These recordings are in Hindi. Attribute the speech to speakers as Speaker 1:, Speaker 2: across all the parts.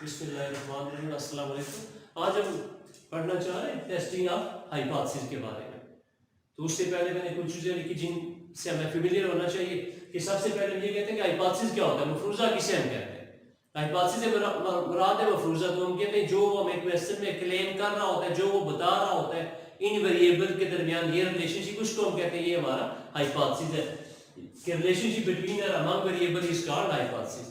Speaker 1: बिस्मिल्लाहिर्रहमानिर्रहीम, अस्सलाम वालेकुम। आज हम पढ़ना चाह रहे हैं टेस्टिंग ऑफ हाइपोथेसिस के बारे में। तो उससे पहले मैंने कुछ चीज़ें लिखी जिनसे हमें फेमिलियर होना चाहिए कि सबसे पहले हम ये कहते हैं कि हाइपोथेसिस क्या होता है, मफरूज़ा किसे हम कहते हैं। हाइपोथेसिस से मुराद है मफरूज़ा। तो हम कहते हैं जो हमें क्वेश्चन में क्लेम कर रहा होता है, जो वो बता रहा होता है इन वेरिएबल के दरमियान ये रिलेशनशिप, उसको हम कहते हैं ये हमारा हाइपोथेसिस है कि रिलेशनशिप बिटवीन और among variable is called hypothesis.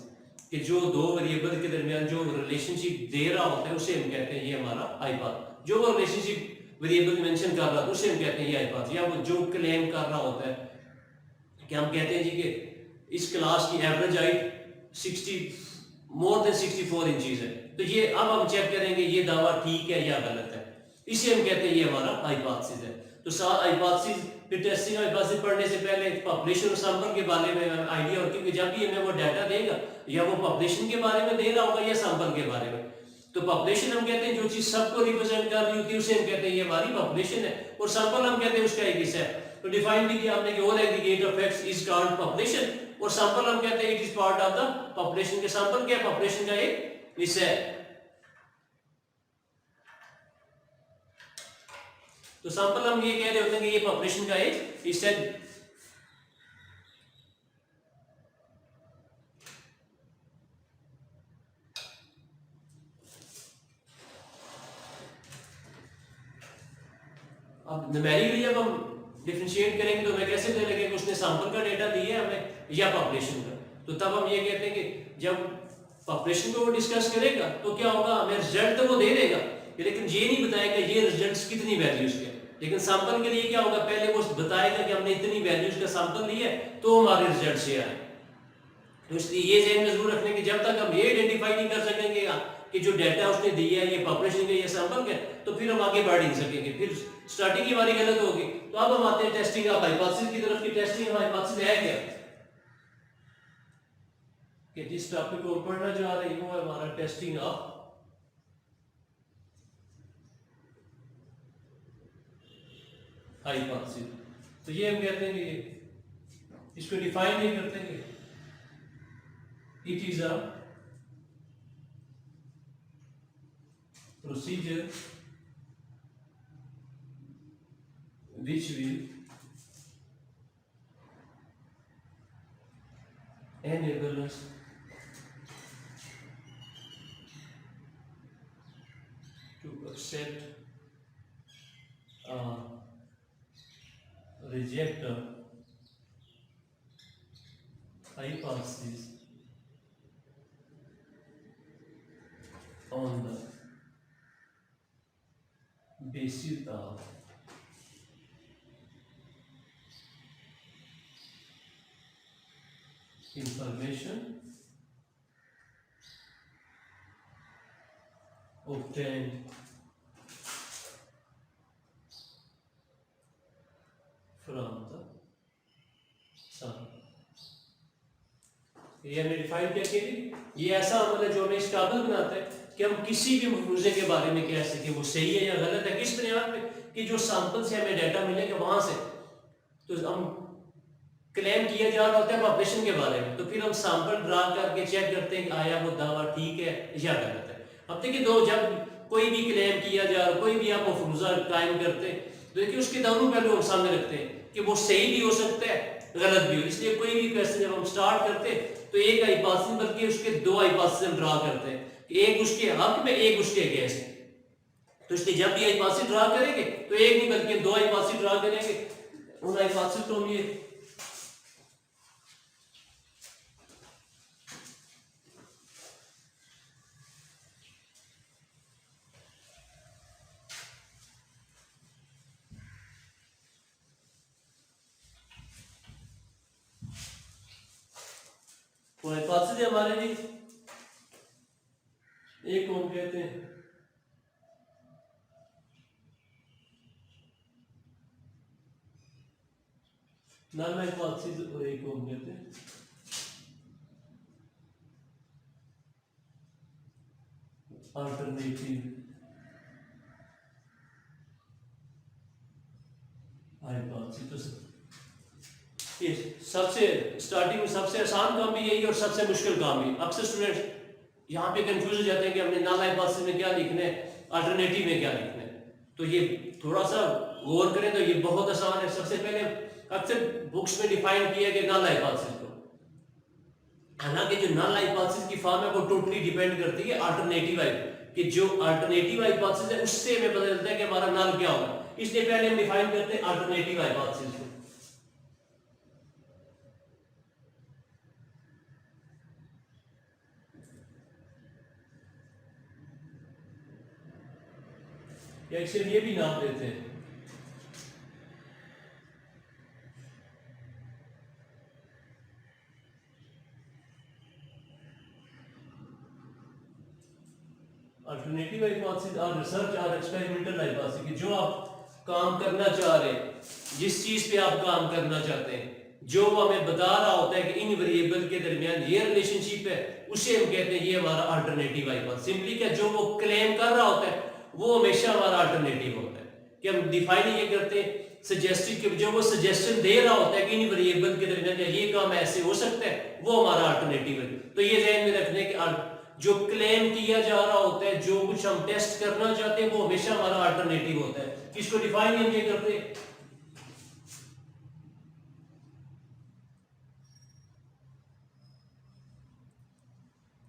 Speaker 1: कि जो दो वेरिएबल के दरमियान जो रिलेशनशिप दे रहा होता है उसे हम कहते हैं ये हमारा हाइपोथेसिस। जो वो रिलेशनशिप वेरिएबल मेंशन कर रहा है उसे हम कहते हैं ये हाइपोथेसिस। या वो जो क्लेम कर रहा होता है कि हम कहते हैं जी कि इस क्लास की average height 60 more than 64 inches है। तो ये अब हम चेक करेंगे ये दावा ठीक है या गलत है, इसे हम कहते हैं ये हमारा हाइपोथेसिस है। तो साथ हाइपोथेसिस फिर टेस्टिंग हाइपोथेसिस पढ़ने से पहले पॉपुलेशन और सैंपल के बारे में आइडिया, और क्योंकि जब भी हमें वो डाटा देगा या वो पॉपुलेशन के बारे में दे रहा होगा या सैंपल के बारे में। तो पॉपुलेशन हम कहते हैं जो चीज सबको रिप्रेजेंट कर रही होती है उसे हम कहते हैं ये हमारी पॉपुलेशन है, और सैंपल हम कहते हैं उसका एक हिस्सा है। तो डिफाइन भी किया हमने कि all aggregate of facts is called population, और सैंपल हम कहते हैं it is part of the population. के सैंपल क्या है, पॉपुलेशन का एक हिस्सा है। तो सैंपल हम ये कह रहे होते हैं कि ये पॉपुलेशन का एक हिस्सा है। अब न्यूमेरिकली जब हम डिफरेंशिएट करेंगे तो हमें कैसे पता लगेगा उसने सैंपल का डेटा दिया है हमें या पॉपुलेशन का। तो तब हम ये कहते हैं कि जब पॉपुलेशन को वो डिस्कस करेगा तो क्या होगा, हमें रिजल्ट तो वो दे देगा लेकिन ये नहीं बताएगा ये रिजल्ट्स कितनी वैल्यूज के। लेकिन सैंपल के लिए क्या होगा, पहले वो बताएगा कि हमने इतनी वैल्यूज का सैंपल लिया है तो हमारे रिजल्ट ये आए। तो इसलिए ये ध्यान में जरूर रखने की जब तक हम ये आइडेंटिफाई नहीं कर सकेंगे कि जो डाटा उसने दिया है ये पॉपुलेशन का ये सैंपल का, तो फिर हम आगे बढ़ नहीं सकेंगे, फिर स्टार्टिंग की हमारी गलत होगी। तो अब हम आते हैं टेस्टिंग ऑफ हाइपोथेसिस की तरफ। की टेस्टिंग ऑफ हाइपोथेसिस है क्या, कि जिस टॉपिक को पढ़ना चाह रहे हैं वो है हमारा टेस्टिंग ऑफ हाइपोथेसिस। तो ये हम कहते हैं कि इसको डिफाइन नहीं करते कि it is a procedure which will enable us to accept or reject a hypothesis on the basis of information obtained from the sun। ये हमने डिफाइन क्या किया, ये ऐसा अमल है जो हमें इस काबिल बनाता है कि हम किसी भी मफरूजे के बारे में कह सकें वो सही है या गलत है। किस बुनियाद पे, कि जो सैंपल से हमें डाटा मिलेगा वहां से तो हम क्लेम किया जा रहा होता है पॉपुलेशन के बारे में, तो फिर हम सैंपल ड्रा करके चेक करते हैं कि आया वो दावा ठीक है या गलत है। अब देखिए दो, जब कोई भी क्लेम किया जा रहा, कोई भी आप मफरूजा कायम करते हैं तो देखिए उसके दोनों पहलू हम सामने रखते हैं कि वो सही भी हो सकता है गलत भी हो। इसलिए कोई भी क्वेश्चन जब हम स्टार्ट करते हैं तो एक हाइपोथेसिस बल्कि उसके दो हाइपोथेसिस हम ड्रा करते हैं, एक उसके हक में एक उसके अगेंस्ट। तो इसलिए जब भी हाइपोथेसिस ड्रा करेंगे तो एक नहीं बल्कि दो हाइपोथेसिस ड्रा करेंगे। उन हाइपोथेसिस को हम ये हाइपोथेसिस हमारे लिए एक को हम कहते हैं नल हाइपोथेसिस और एक को हम कहते हैं अल्टरनेटिव हाइपोथेसिस। सबसे स्टार्टिंग में सबसे आसान काम भी यही और सबसे मुश्किल काम भी। अक्सर स्टूडेंट यहाँ पे कंफ्यूज हो जाते हैं कि हमने नल हाइपोथेसिस में क्या लिखना है, अल्टरनेटिव में क्या लिखना है। तो ये थोड़ा सा गौर करें तो ये बहुत आसान है। सबसे पहले अक्सर बुक्स में डिफाइन किया गया नल हाइपोथेसिस को, हालांकि जो नल हाइपोथेसिस की फॉर्म है वो टोटली डिपेंड करती है अल्टरनेटिव कि जो अल्टरनेटिव हाइपोथेसिस है उससे हमें पता चलता है कि हमारा नल क्या होगा। इसलिए पहले हम डिफाइन करते हैं अल्टरनेटिव हाइपोथेसिस को। या इसे ये भी नाम देते हैं अल्टरनेटिव हाइपोथेसिस और रिसर्च और एक्सपेरिमेंटल हाइपोथेसिस कि जो आप काम करना चाह रहे हैं, जिस चीज पे आप काम करना चाहते हैं, जो वो हमें बता रहा होता है कि इन वेरिएबल के दरमियान ये रिलेशनशिप है, उसे हम कहते हैं ये हमारा अल्टरनेटिव हाइपोथेसिस। सिंपली क्या जो वो क्लेम कर रहा होता है वो हमेशा हमारा अल्टरनेटिव होता है। कि हम डिफाइन ये करते हैं सजेस्टिव कि जो वो सजेशन दे रहा होता है कि इन वेरिएबल के दरमियान ये काम ऐसे हो सकता है, वो हमारा अल्टरनेटिव है। तो ये ध्यान में रखने के जो क्लेम किया जा रहा होता है, जो कुछ हम टेस्ट करना चाहते हैं, वो हमेशा हमारा अल्टरनेटिव होता है। इसको डिफाइन हम ये करते हैं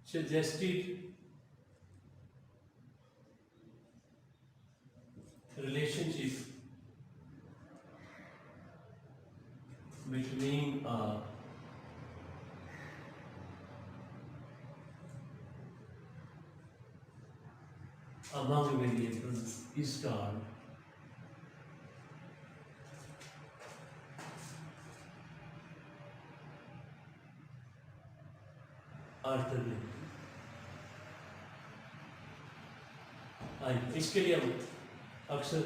Speaker 1: suggested relationship between among variables is called alternative। इसके लिए हम अक्सर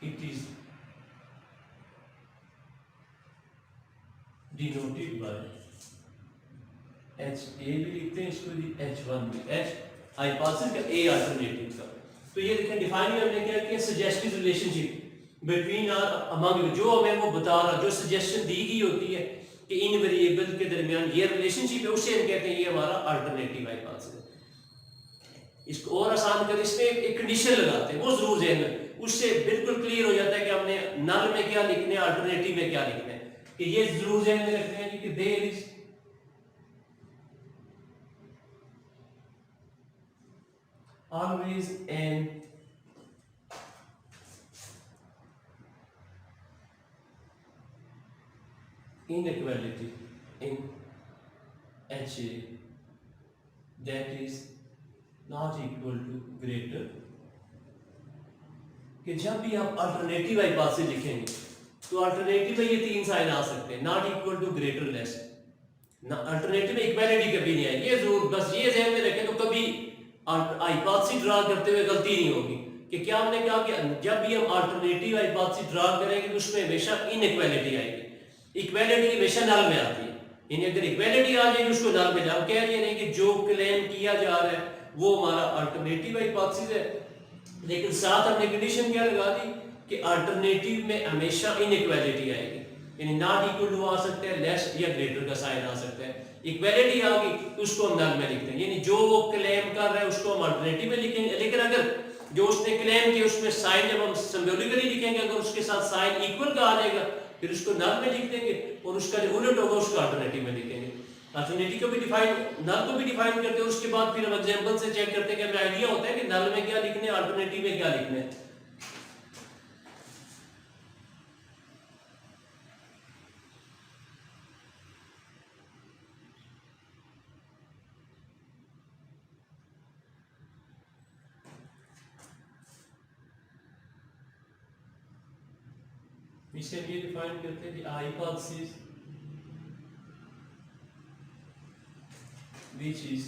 Speaker 1: it is denoted by H A भी लिखते हैं इसको, H1 भी, H हाइपोथेसिस का, A अल्टरनेटिव का। तो ये देखें डिफाइन हमने क्या किया, सजेस्टिव रिलेशनशिप बिटवीन और अमंग, जो हमें वो बता रहा, जो सजेशन दी गई होती है कि इन वेरिएबल के दरमियान ये रिलेशनशिप है, उसे हम कहते हैं ये हमारा अल्टरनेटिव हाइपोथेसिस है। इसको और आसान कर इसमें एक कंडीशन लगाते हैं, वो जरूर ध्यान में, उससे बिल्कुल क्लियर हो जाता है कि हमने नल में क्या लिखना है, अल्टरनेटिव में क्या लिखना है। कि ये जरूर ध्यान में रखते हैं कि there is always an inequality in HA that is not equal to greater। कि जब भी आप अल्टरनेटिव हाइपोथेसिस लिखेंगे तो अल्टरनेटिव में ये तीन साइन आ सकते हैं, not equal to, greater, less. Alternative में इक्वालिटी कभी नहीं आएगी, ये जरूर बस ये ध्यान में रखें। तो कभी हाइपोथेसिस ड्रा करते हुए गलती नहीं होगी कि क्या हमने कहा कि जब भी हम अल्टरनेटिव हाइपोथेसिस ड्रा करेंगे तो उसमें हमेशा इनइक्वालिटी आएगी। इक्वालिटी हमेशा नल में आती है, यानी अगर इक्वालिटी आ जाएगी उसको नल में जाओ। कह रही है कि जो क्लेम किया जा रहा है वो हमारा अल्टरनेटिव हाइपोथेसिस है, लेकिन साथ हमने कंडीशन क्या लगा दी कि अल्टरनेटिव में हमेशा इनइक्वालिटी आएगी, यानी नॉट इक्वल टू आ सकता है, लेस या ग्रेटर का साइन आ सकता है। इक्वालिटी आ गई तो उसको हम नल में लिखते हैं, यानी जो वो क्लेम कर रहा है उसको हम अल्टरनेटिव में लिखेंगे। लेकिन अगर जो उसने क्लेम किया उसमें साइन जब हम सिंबॉलिकली लिखेंगे, अगर उसके साथ साइन इक्वल का आ जाएगा फिर उसको नल में लिख देंगे, और उसका जो उलट होगा उसको अल्टरनेटिव में लिखेंगे। अल्टरनेटिव को भी डिफाइन, नल को भी डिफाइन करते हैं, उसके बाद फिर हम एग्जांपल से चेक करते हैं कि हमें आइडिया होता है कि नल में क्या लिखना है, अल्टरनेटिव में क्या लिखना है। इसे ये डिफाइन करते हैं कि hypothesis which is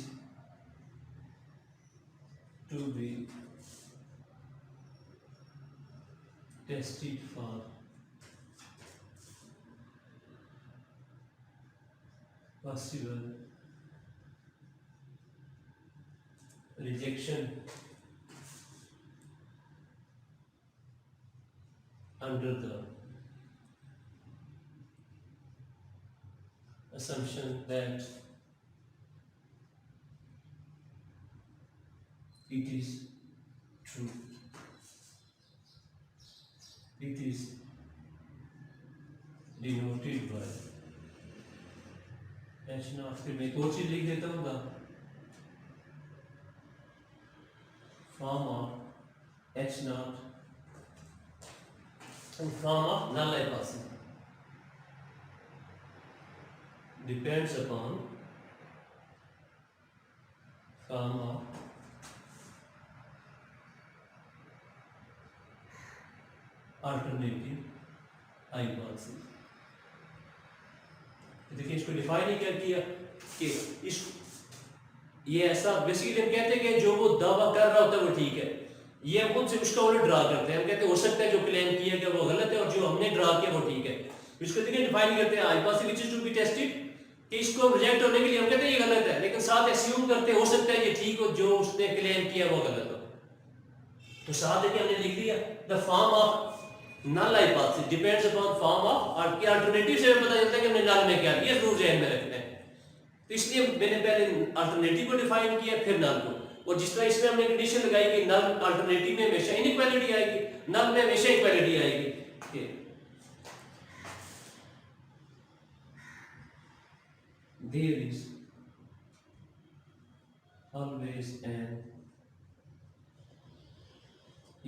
Speaker 1: to be tested for possible rejection under the assumption that it is true, it is denoted by h naught। फिर मैं एक और चीज लिख देता हूँ the form of h naught and form of null hypothesis depends upon form of alternative hypothesis। देखिए इसको डिफाइन ही क्या किया कि इस ये ऐसा बेसिकली हम कहते हैं कि जो वो दावा कर रहा होता है वो ठीक है, ये हम खुद से उसका उलट ड्रा करते हैं। हम कहते हैं हो सकता है जो क्लेम किया गया वो गलत है और जो हमने ड्रा किया वो ठीक है। इसको देखिए डिफाइन करते हैं hypothesis which is to be tested, कि इसको रिजेक्ट होने के लिए हम कहते हैं ये गलत है, लेकिन साथ एज्यूम करते हैं हो सकता है ये ठीक हो, जो उसने क्लेम किया वो गलत हो। तो साथ देखिए हमने लिख दिया the form of null hypothesis depends upon form of, और क्या अल्टरनेटिव से पता चलता है कि हमने नल में क्या, ये जरूर ध्यान में रखना है। तो इसलिए मैंने पहले अल्टरनेटिव को डिफाइन किया फिर नल को, और जिस तरह इसमें हमने कंडीशन लगाई कि नल अल्टरनेटिव में हमेशा इनइक्वालिटी आएगी, नल में हमेशा इक्वालिटी आएगी। There is always an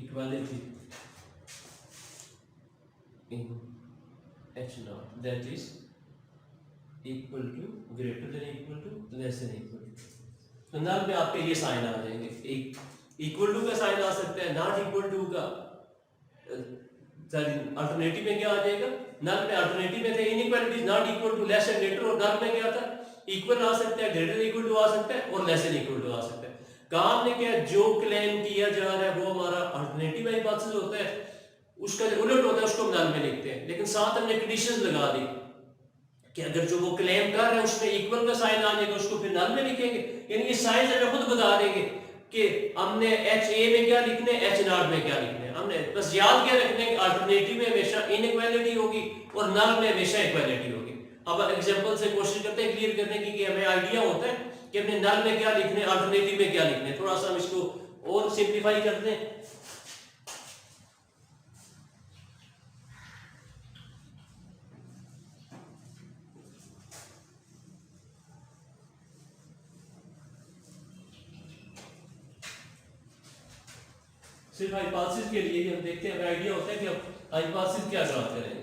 Speaker 1: equality in h naught that is equal to, greater than equal to, less than equal to। तो नल में आपके ये साइन आ जाएंगे, एक इक्वल टू का साइन आ सकता है, नॉट इक्वल टू का अल्टरनेटिव में क्या आ जाएगा, नल में अल्टरनेटिव में थे inequalities not equal to, less than greater, और नल में क्या था इक्वल आ सकता है, ग्रेटर देन इक्वल टू आ सकता है, और लेस देन इक्वल टू आ सकता है। काम ने क्या, जो क्लेम किया जा रहा है वो हमारा अल्टरनेटिव हाइपोथेसिस होता है, उसका जो उलट होता है उसको हम नल में लिखते हैं। लेकिन साथ हमने कंडीशंस लगा दी कि अगर जो वो क्लेम कर रहे हैं उसमें इक्वल का साइन आ जाएगा, उसको फिर नल में लिखेंगे। यानी ये साइन हमें खुद बता देंगे कि हमने एच ए में क्या लिखना है, एच नॉट में क्या लिखना है। हमने बस याद क्या रखना है कि अल्टरनेटिव में हमेशा इनइक्वालिटी होगी और नल में हमेशा इक्वालिटी होगी। अब एग्जांपल से कोशिश करते हैं क्लियर करने की कि हमें आइडिया होता है कि हमने नल में क्या लिखना है, अल्टरनेटिव में क्या लिखना है। थोड़ा सा हम इसको और सिंप्लीफाई करते हैं। सिर्फ हाइपोथेसिस के लिए ही हम देखते हैं, हमें आइडिया होता है कि हम हाइपोथेसिस क्या ड्रा करेंगे।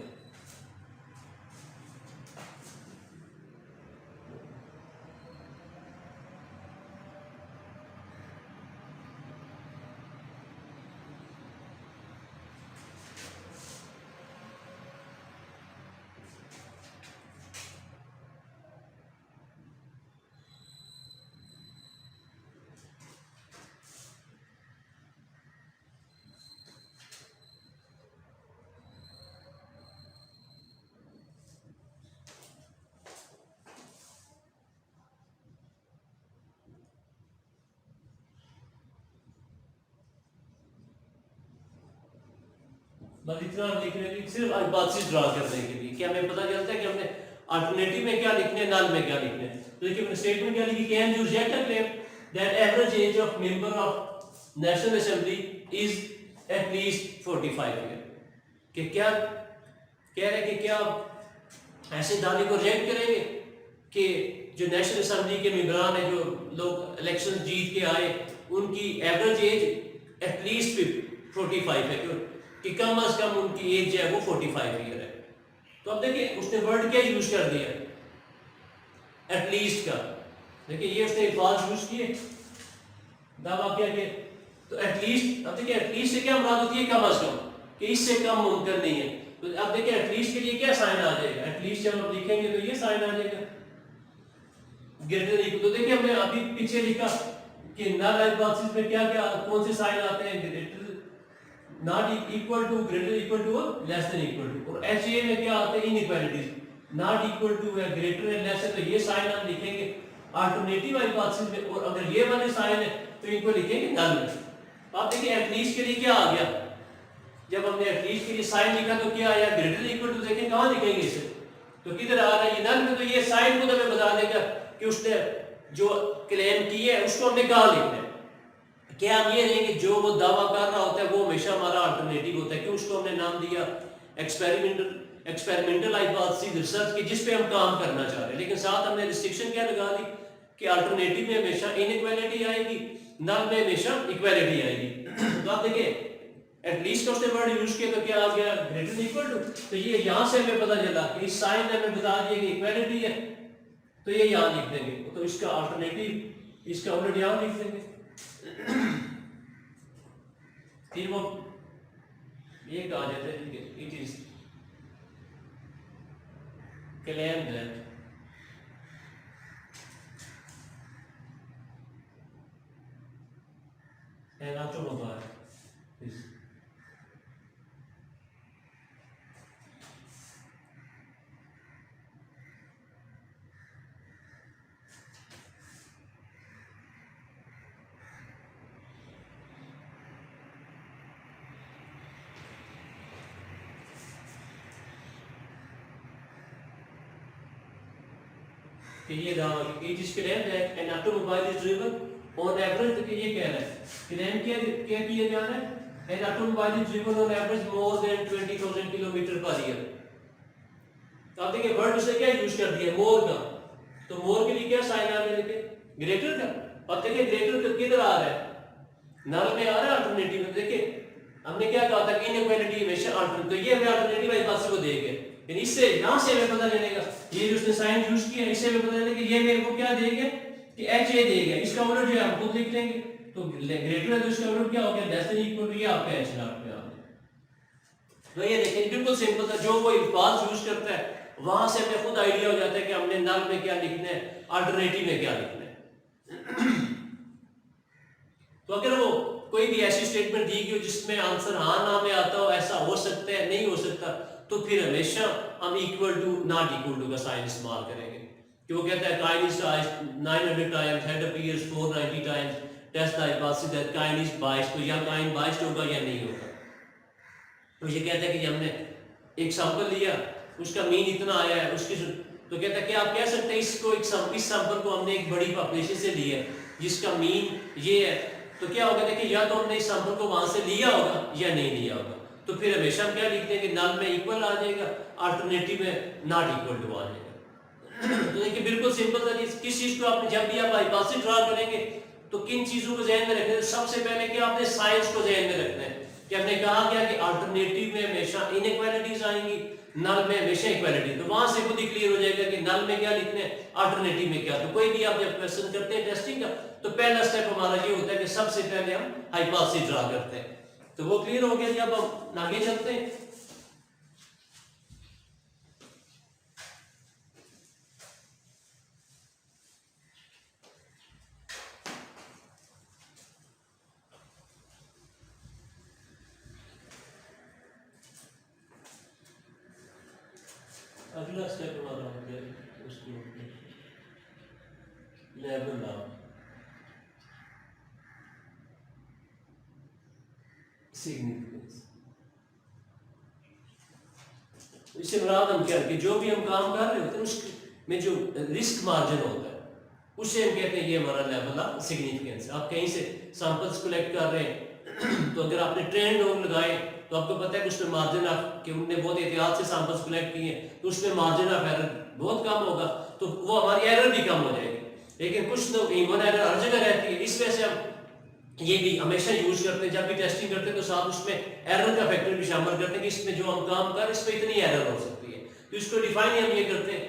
Speaker 1: बस इतना लिखने के सिर्फ हाइपोथेसिस ड्रा करने के लिए कि हमें पता चलता है कि हमने अल्टरनेटिव में क्या लिखने है, नल में क्या लिखने है। तो देखिए हमने स्टेटमेंट क्या लिखी, can you reject a claim that average age of member of national assembly is at least 45 year. कि क्या कह रहे हैं कि क्या ऐसे दावे को रिजेक्ट करेंगे कि जो नेशनल असेंबली के मेंबरान है, जो लोग इलेक्शन जीत के आए, उनकी एवरेज एज एट लीस्ट 45 है, कि कम अज कम उनकी एज जो है वो 45 ईयर है। तो अब देखिए उसने वर्ड क्या यूज कर दिया, एटलीस्ट का। देखिए ये उसने अल्फाज यूज किए, दावा क्या कि तो एटलीस्ट। अब देखिए एटलीस्ट से क्या मुराद होती है, कम अज कम, कि इससे कम मुमकिन नहीं है। तो अब देखिए एटलीस्ट के लिए क्या साइन आ जाएगा, एटलीस्ट जब हम लिखेंगे तो ये साइन आ जाएगा, ग्रेटर देन इक्वल। तो देखिए हमने अभी पीछे लिखा कि नल हाइपोथेसिस में क्या क्या कौन से साइन आते हैं, greater not equal to, greater equal to और लेस देन इक्वल टू। और एचए में क्या आते हैं, इनइक्वालिटीज, नॉट इक्वल टू है, ग्रेटर है, लेस है, तो ये साइन हम लिखेंगे अल्टरनेटिव हाइपोथेसिस में। और अगर ये वाले साइन है तो इनको लिखेंगे नल में। आप देखिए एटलीस्ट के लिए क्या आ गया, जब हमने एटलीस्ट के लिए साइन लिखा तो क्या आया, ग्रेटर इक्वल टू। देखें कहां लिखेंगे इसे, तो किधर आ रहा है, ये नल में। तो ये साइन खुद हमें बता देगा कि उसने जो क्लेम की है उसको हमने कहां लिखना है, क्या हम ये रहेंगे जो वो दावा कर रहा होता है वो हमेशा हमारा अल्टरनेटिव होता है? क्यों उसको हमने नाम दिया एक्सपेरिमेंटल हाइपोथेसिस रिसर्च की, जिस पे हम काम करना चाह रहे हैं, लेकिन साथ हमने रिस्ट्रिक्शन क्या लगा दी कि अल्टरनेटिव में हमेशा इनइक्वालिटी आएगी, नल में हमेशा इक्वालिटी आएगी। तो आप देखिए एटलीस्ट उसने वर्ड यूज किया तो क्या आ गया? Greater than equal to. तो ये यहां से हमें पता चला कि इस साइन ने हमें बता दिया कि इक्वालिटी है, तो ये यहां लिख देंगे, तो इसका अल्टरनेटिव इसका उलट यहां लिख देंगे। फिर वो ये कहा जाता है कि it is claim that an automobile is कि ये दावा it is claim that an automobile is driven on average, तो ये कह रहा है क्लेम क्या किया जा रहा है? An automobile is driven on average more than 20,000 kilometre per year. तो आप देखिए वर्ड उसने क्या यूज कर दिया? मोर का। तो मोर के लिए क्या साइन आ रहा है? देखिए ग्रेटर का। और देखिए ग्रेटर तो किधर आ रहा है? नल में आ रहा है, अल्टरनेटिव में। देखिए हमने क्या कहा था कि इनइक्वालिटी हमेशा अल्टरनेटिव, तो ये हमें अल्टरनेटिव हाइपोथेसिस को देगा। यानी इससे यहां से हमें पता चलेगा, ये जो उसने साइन यूज किया इससे हमें पता चलेगा कि ये मेरे को क्या देगा कि एच ए देगा। इसका उलट जो है हम खुद लिख लेंगे, तो ग्रेटर है तो इसका उलट क्या हो गया? लेस देन इक्वल टू, ये आपका एच नॉट पे आ गया। तो ये देखिए बिल्कुल सिंपल था, जो वो अल्फाज यूज करता है वहां से हमें खुद आइडिया हो जाता है कि हमने नल में क्या लिखना है, अल्टरनेटिव में क्या लिखना है। तो अगर वो कोई भी ऐसी स्टेटमेंट दी गई हो जिसमें आंसर हाँ ना में आता हो, ऐसा हो सकता है नहीं हो सकता, तो फिर हमेशा हम equal to not equal to का साइन इस्तेमाल करेंगे। कि वो कहता है Kine is 900 times, head appears 490 times, test the hypothesis that Kine is biased, तो या काइन बाइस्ड होगा या नहीं होगा। तो ये कहता है कि हमने एक सैंपल लिया, उसका मीन इतना आया है, उसकी तो कहता है कि आप कह सकते हैं इसको इस सैंपल को हमने एक बड़ी पॉपुलेशन से लिया जिसका मीन ये है, तो क्या होगा? देखिए या तो हमने इस सैंपल को वहां से लिया होगा या नहीं लिया होगा। तो फिर हमेशा हम क्या लिखते हैं कि नल में इक्वल आ जाएगा, अल्टरनेटिव में नॉट इक्वल टू आ जाएगा। तो देखिए बिल्कुल सिंपल था। किस चीज को आपने जब भी आप हाइपोथेसिस ड्रा करेंगे तो किन चीजों को ध्यान में रखना है? सबसे पहले क्या आपने साइंस को ध्यान में रखना है कि हमने कहा गया कि अल्टरनेटिव में हमेशा इनइक्वालिटीज आएंगी, नल में हमेशा इक्वालिटी। तो वहां से खुद ही क्लियर हो जाएगा कि नल में क्या लिखना है, अल्टरनेटिव में क्या। तो कोई भी आप जब क्वेश्चन करते हैं टेस्टिंग का, तो पहला स्टेप हमारा ये होता है कि सबसे पहले हम हाइपोथेसिस ड्रा करते हैं। तो वो क्लियर हो गया। जब हम आगे चलते हैं अगला स्टेप हमारा हो गया उसको लेवल नाम सिग्निफिकेंस। इससे मुराद हम क्या कि जो भी हम काम कर रहे होते हैं उसमें जो रिस्क मार्जिन होता है उससे हम कहते हैं ये हमारा लेवल ऑफ सिग्निफिकेंस। आप कहीं से सैंपल्स कलेक्ट कर रहे हैं तो अगर आपने ट्रेंड लोग लगाए तो आपको पता है कि उसमें मार्जिन ऑफ कि उनने बहुत एहतियात से सैंपल्स कलेक्ट किए तो उसमें मार्जिन ऑफ एरर बहुत कम होगा, तो वो हमारी एरर भी कम हो जाएगी। लेकिन कुछ लोग ह्यूमन एरर हर जगह रहती है, इस वजह से हम ये भी हमेशा यूज करते हैं। जब भी टेस्टिंग करते हैं तो साथ उसमें एरर का फैक्टर भी शामिल करते हैं कि इसमें जो हम काम कर इस पर इतनी एरर हो सकती है, तो इसको डिफाइन हम ये करते हैं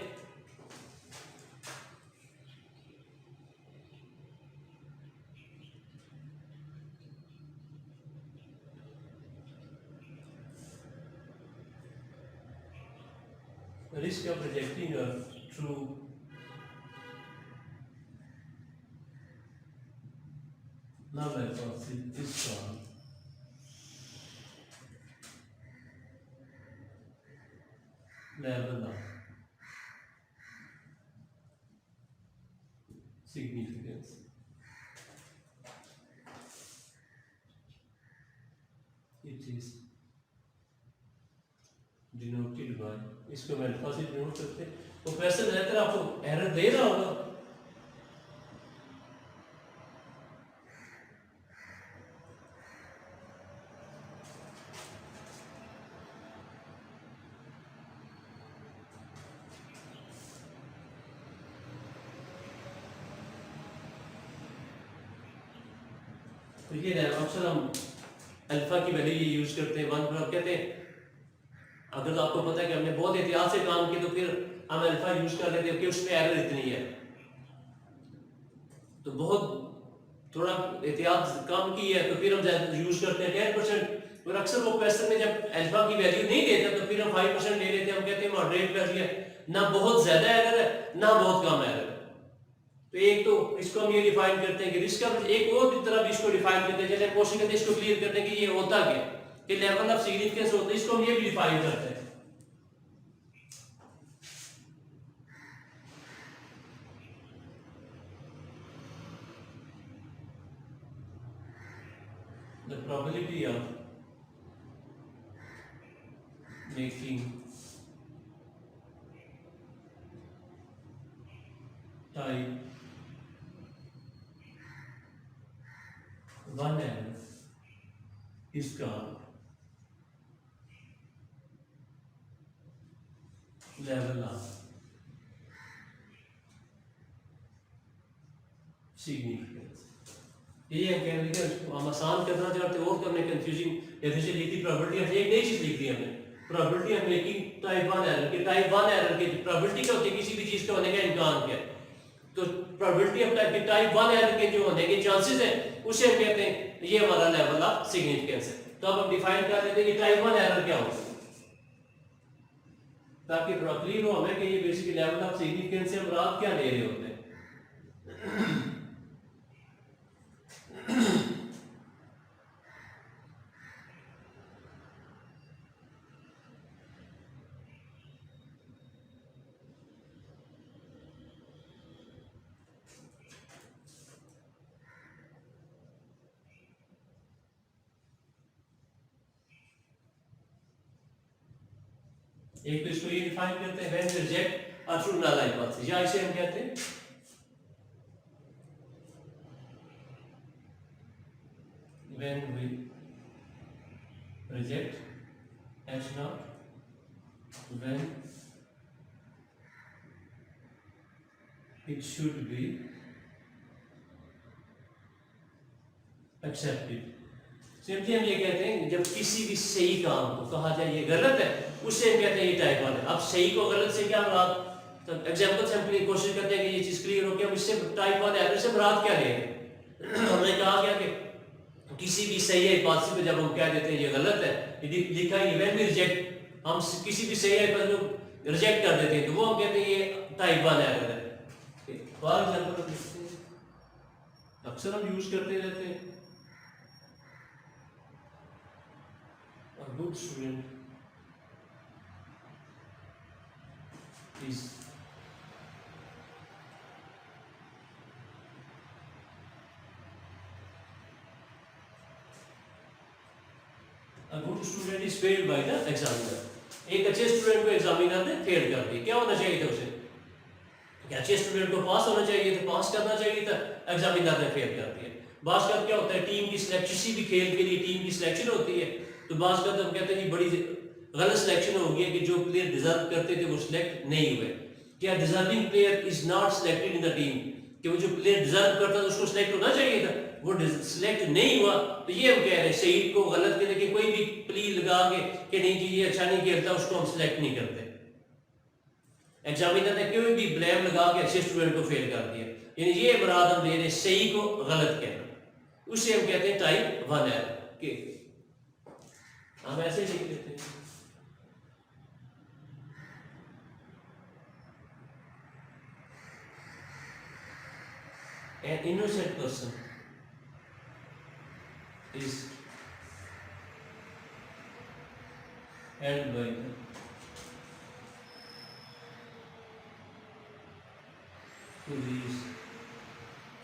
Speaker 1: risk of rejecting a true null hypothesis is called level of significance. It is denoted by, इसको हम अल्फा से डिनोट करते हैं। तो क्वेश्चन रहता है आपको एरर दे रहा होगा तो ये है, अक्सर हम अल्फा की वैल्यू ये यूज करते हैं 1 पर। आप कहते हैं अगर तो आपको पता है कि हमने बहुत एहतियात से काम किया तो फिर हम अल्फा यूज कर लेते हैं कि उसमें एरर इतनी है, तो बहुत थोड़ा एहतियात कम की है तो फिर हम ज्यादा यूज करते हैं 10%। और अक्सर वो क्वेश्चन में जब अल्फा की वैल्यू नहीं देता तो फिर हम 5% ले लेते हैं, हम कहते हैं मॉडरेट वैल्यू है, ना बहुत ज्यादा एरर है ना बहुत कम एरर है। तो एक तो इसको हम ये डिफाइन करते हैं कि रिस्क कवरेज, एक और भी तरफ इसको डिफाइन करते हैं, जैसे कोशिश करते हैं इसको क्लियर करते हैं कि ये होता क्या, कि लेवल ऑफ सिग्निफिकेंस होता है, इसको हम ये भी डिफाइन करते हैं। The probability of making type 1 error is called level of significance। ये हम कह रहे हैं कि हम आसान करना चाहते हैं और करने कंफ्यूजिंग, जैसे लिखी प्रोबेबिलिटी, हमने एक नई चीज लिख दी हमने, probability of making type 1 error के, टाइप 1 एरर के प्रोबेबिलिटी क्या होती है, किसी भी चीज के होने का इम्कान क्या है, तो प्रोबेबिलिटी ऑफ टाइप 1 एरर के जो होने के चांसेस है उसे हम कहते हैं ये हमारा लेवल ऑफ सिग्निफिकेंस है। तो अब हम डिफाइन कर लेते हैं कि टाइप 1 एरर क्या होता है, ताकि क्लियर हो हमें कि ये बेसिकली लेवल ऑफ सिग्निफिकेंस से हम क्या ले रहे होते हैं। एक तो इसको ये डिफाइन करते हैं when reject a true null hypothesis, या इसे हम कहते हैं when we reject H naught when it should be accepted। Simply हम ये कहते हैं जब किसी भी सही काम को कहा जाए ये गलत है, उससे हम कहते हैं ये टाइप 1 है। अब सही को गलत से क्या मुराद, तो एग्जांपल से हम कोशिश करते हैं कि ये चीज क्लियर हो कि हम इससे टाइप 1 एरर से मुराद क्या लेंगे। हमने कहा क्या कि किसी भी सही हाइपोथेसिस पे जब हम कह देते हैं ये गलत है, लिखा है व्हेन वी रिजेक्ट, हम किसी भी सही हाइपोथेसिस को रिजेक्ट कर देते हैं तो वो हम कहते हैं ये टाइप 1 एरर है। फॉर एग्जांपल अक्सर हम यूज करते रहते हैं, a good student is a good student is failed by the examiner। एक अच्छे स्टूडेंट को एग्जामिनर ने फेल कर दिया, क्या होना चाहिए था उसे, क्या अच्छे स्टूडेंट को पास होना चाहिए था, पास करना चाहिए था, एग्जामिनर ने फेल कर दिया। बास का क्या होता है, टीम की सिलेक्शन, किसी भी खेल के लिए टीम की सिलेक्शन होती है, तो बास का तो हम कहते हैं कि बड़ी गलत सिलेक्शन हो गई है कि जो प्लेयर डिजर्व करते थे वो सिलेक्ट नहीं हुए। क्या deserving player is not selected in the team, कि वो जो प्लेयर डिजर्व करता था उसको सिलेक्ट होना चाहिए था, वो सिलेक्ट नहीं हुआ। तो ये हम कह रहे हैं शहीद को गलत के, लेकिन कोई भी प्ली लगा के कि नहीं जी ये अच्छा नहीं खेलता उसको हम सिलेक्ट नहीं करते। एग्जामिनर ने कोई भी ब्लेम लगा के अच्छे स्टूडेंट को फेल कर दिया, यानी ये मुराद हम ले रहे सही को गलत कहना, उसे हम कहते हैं टाइप 1 एरर के। हम ऐसे लिख लेते हैं an innocent person is held by the police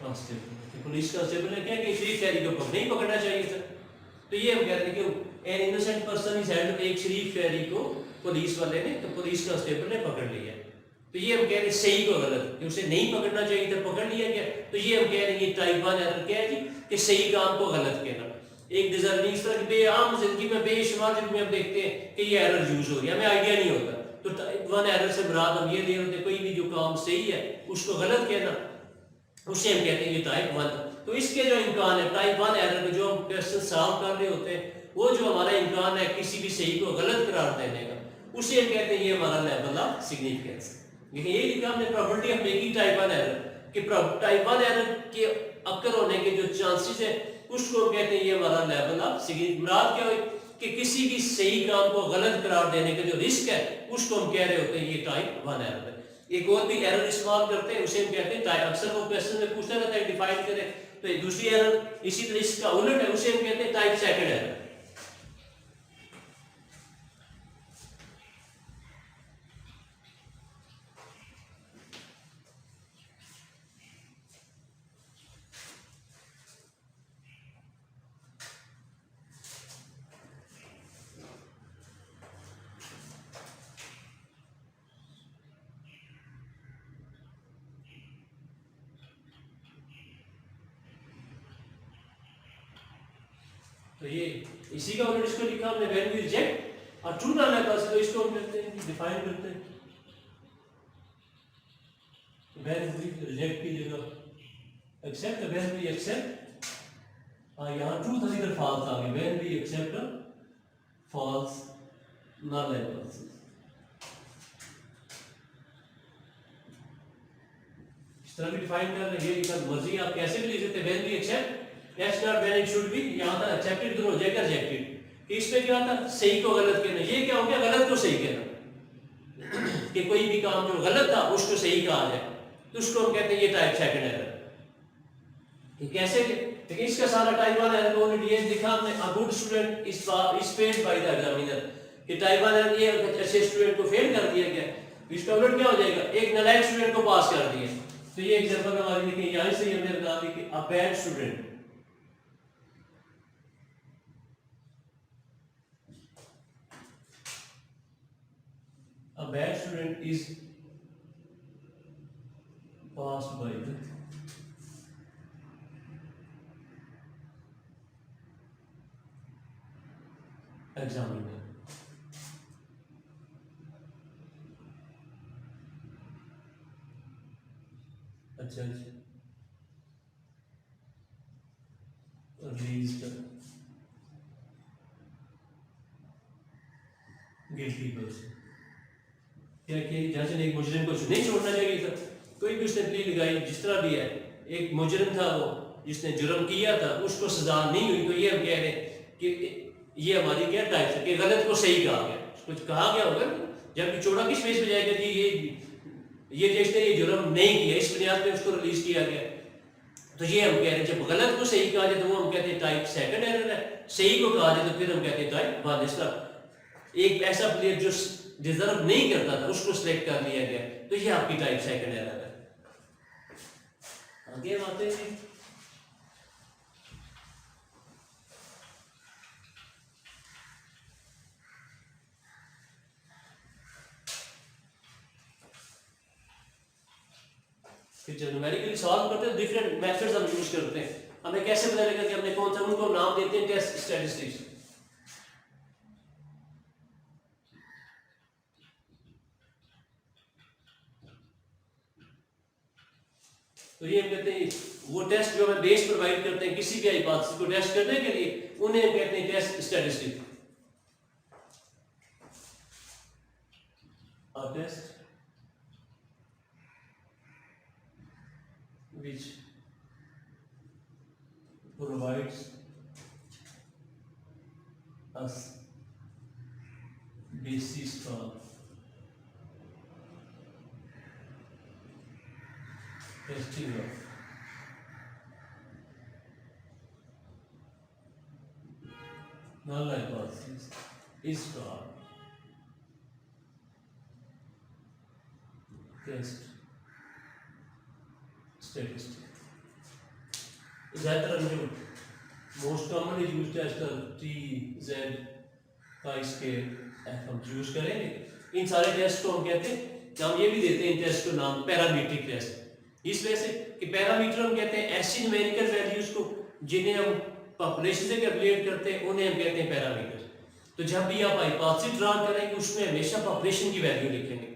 Speaker 1: constable. Police constable ने क्या कि शरीफ शहरी को नहीं पकड़ना चाहिए था, तो ये हम कहते हैं कि an innocent person is held, एक शरीफ शहरी को पुलिस वाले ने, तो पुलिस कांस्टेबल ने पकड़ लिया, तो ये हम कह रहे हैं सही को गलत, कि उसे नहीं पकड़ना चाहिए था पकड़ लिया गया, तो ये हम कह रहे हैं ये टाइप 1 एरर क्या है जी, कि सही काम को गलत कहना। एक डिजर्विंग, इस तरह की बेआम जिंदगी में बेशुमार जिंदगी में हम देखते हैं कि ये एरर यूज हो रही है, हमें आइडिया नहीं होता, तो टाइप 1 एरर से मुराद हम ये ले होते कोई भी जो काम सही है उसको गलत कहना, उसे हम कहते हैं ये टाइप 1 तो इसके जो इम्कान है टाइप 1 एरर के जो हम क्वेश्चन सॉल्व कर रहे होते हैं, वो जो हमारा इम्कान है किसी भी सही को गलत करार देने का, उसे हम कहते हैं ये हमारा लेवल ऑफ सिग्निफिकेंस। लेकिन ये लिखा हमने probability of making type 1 error कि टाइप 1 एरर के अक्कर होने के जो चांसेस है उसको हम कहते हैं ये हमारा लेवल ऑफ सिग्निफिकेंस। मुराद क्या हुई कि किसी भी सही काम को गलत करार देने का जो रिस्क है उसको हम कह रहे होते हैं ये टाइप 1 एरर है। एक और भी एरर इस्तेमाल करते हैं, उसे हम कहते हैं, अक्सर वो क्वेश्चन में पूछता रहता है डिफाइन करें, तो एक दूसरी एरर इसी तरह इसका उलट है, उसे हम कहते हैं टाइप सेकंड एरर। तो ये इसी का उलट इसको लिखा हमने व्हेन वी रिजेक्ट और ट्रू ना हमारे पास है, तो इसको हम कहते हैं डिफाइन करते हैं व्हेन वी रिजेक्ट की जगह एक्सेप्ट, व्हेन वी एक्सेप्ट, यहाँ ट्रू था इधर फॉल्स आ गया, when we accept false null apples. इस तरह भी डिफाइन कर रहे हैं, ये मर्जी आप कैसे भी लिख सकते हैं, when we accept That's not when it should be, यहाँ था accepted इधर हो जाएगा rejected। इसमें क्या था सही को गलत कहना, ये क्या हो गया गलत को सही कहना कि कोई भी काम जो गलत था उसको सही कहा जाए, तो उसको हम कहते हैं ये टाइप सेकंड एरर। कि कैसे, लेकिन इसका सारा टाइप 1 एरर को ये लिखा हमने a good student is failed by the examiner, कि टाइप 1 एरर ये अच्छे स्टूडेंट को फेल कर दिया गया, इसका उलट क्या हो जाएगा एक नालायक स्टूडेंट को पास कर दिया। तो ये एग्जांपल हमारी लिखी यहाँ से हमने बता दी कि a bad student, a bad student is passed by the examiner। अच्छा released guilty person, क्या कि जज ने एक मुजरिम को नहीं छोड़ना चाहिए था, कोई भी उसने प्ली लगाई जिस तरह भी है, एक मुजरिम था वो जिसने जुर्म किया था उसको सजा नहीं हुई, तो ये हम कह रहे हैं कि ये हमारी क्या टाइप है कि गलत को सही कहा गया, कुछ कहा गया होगा जब चौड़ा किस बेस पे जाएगा जी ये जिसने ये जुर्म नहीं किया इस बुनियाद पे उसको रिलीज किया गया, तो ये हम कह रहे हैं जब गलत को सही कहा जाए तो वो हम कहते हैं टाइप सेकंड एरर है, सही को कहा जाए तो फिर हम कहते हैं टाइप 1। इसका एक ऐसा प्लेयर जो डिजर्व नहीं करता था उसको सिलेक्ट कर लिया गया, तो ये आपकी टाइप सेकंड एरर है। आगे आते हैं फिर जब न्यूमेरिकली सॉल्व करते हैं डिफरेंट मेथड्स हम यूज करते हैं, हमें कैसे पता लगेगा कि हमने कौन सा, उनको नाम देते हैं टेस्ट स्टैटिस्टिक्स। तो ये हम कहते हैं वो टेस्ट जो हमें बेस प्रोवाइड करते हैं किसी भी हाइपोथेसिस को टेस्ट करने के लिए, उन्हें हम कहते हैं test statistics. A test which provides us basis for testing of null hypothesis is called test statistic. ज़्यादातर हम जो most commonly use test T Z chi-square F हम यूज करेंगे। इन सारे टेस्ट को हम कहते हैं, हम ये भी देते हैं इन टेस्ट को नाम पैरामीट्रिक टेस्ट, इस वजह से कि पैरामीटर हम कहते हैं ऐसी न्यूमेरिकल वैल्यूज को जिन्हें हम पॉपुलेशन से कैलकुलेट करते हैं, उन्हें हम कहते हैं पैरामीटर। तो जब भी आप हाइपोथेसिस ड्रा करेंगे उसमें हमेशा पॉपुलेशन की वैल्यू लिखेंगे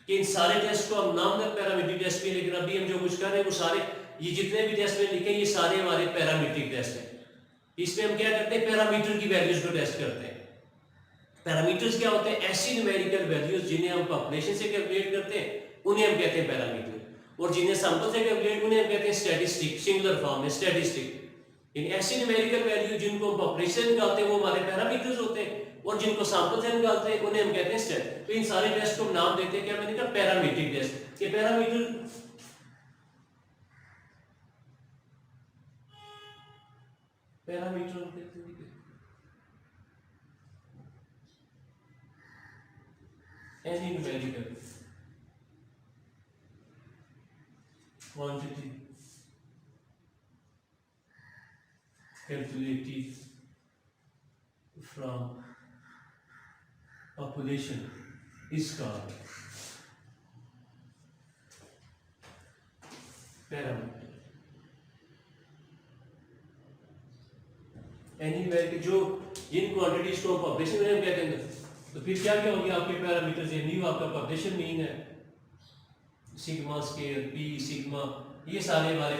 Speaker 1: कि इन सारे टेस्ट को हम नाम दें पैरामीट्रिक टेस्ट भी, लेकिन अभी हम जो कुछ कर रहे हैं वो सारे ये जितने भी टेस्ट में लिखे ये सारे हमारे पैरामीट्रिक टेस्ट हैं। इसमें हम क्या करते हैं, पैरामीटर की वैल्यूज को टेस्ट करते हैं। पैरामीटर्स क्या होते हैं, ऐसी न्यूमेरिकल वैल्यूज जिन्हें हम पॉपुलेशन से कैलकुलेट करते हैं उन्हें हम कहते हैं पैरामीटर, और जिन्हें सैंपल से कैलकुलेट उन्हें हम कहते हैं स्टैटिस्टिक, सिंगुलर फॉर्म में स्टैटिस्टिक। यानी ऐसी न्यूमेरिकल वैल्यू जिनको हम पॉपुलेशन से निकालते हैं वो हमारे पैरामीटर्स होते हैं, और जिनको सैंपल से निकालते हैं उन्हें हम कहते हैं स्टैट। तो इन सारे टेस्ट को हम नाम देते हैं, क्या मैंने कहा, पैरामीट्रिक टेस्ट। ये parameter any numerical quantity calculated from population is called parameter। any numerical जो जिन क्वांटिटीज को पॉपुलेशन में हम कहते हैं, तो फिर क्या क्या होगी आपके पैरामीटर्स। ये न्यू आपका पॉपुलेशन मीन है, सिग्मा स्केयर, पी सिग्मा, ये सारे हमारे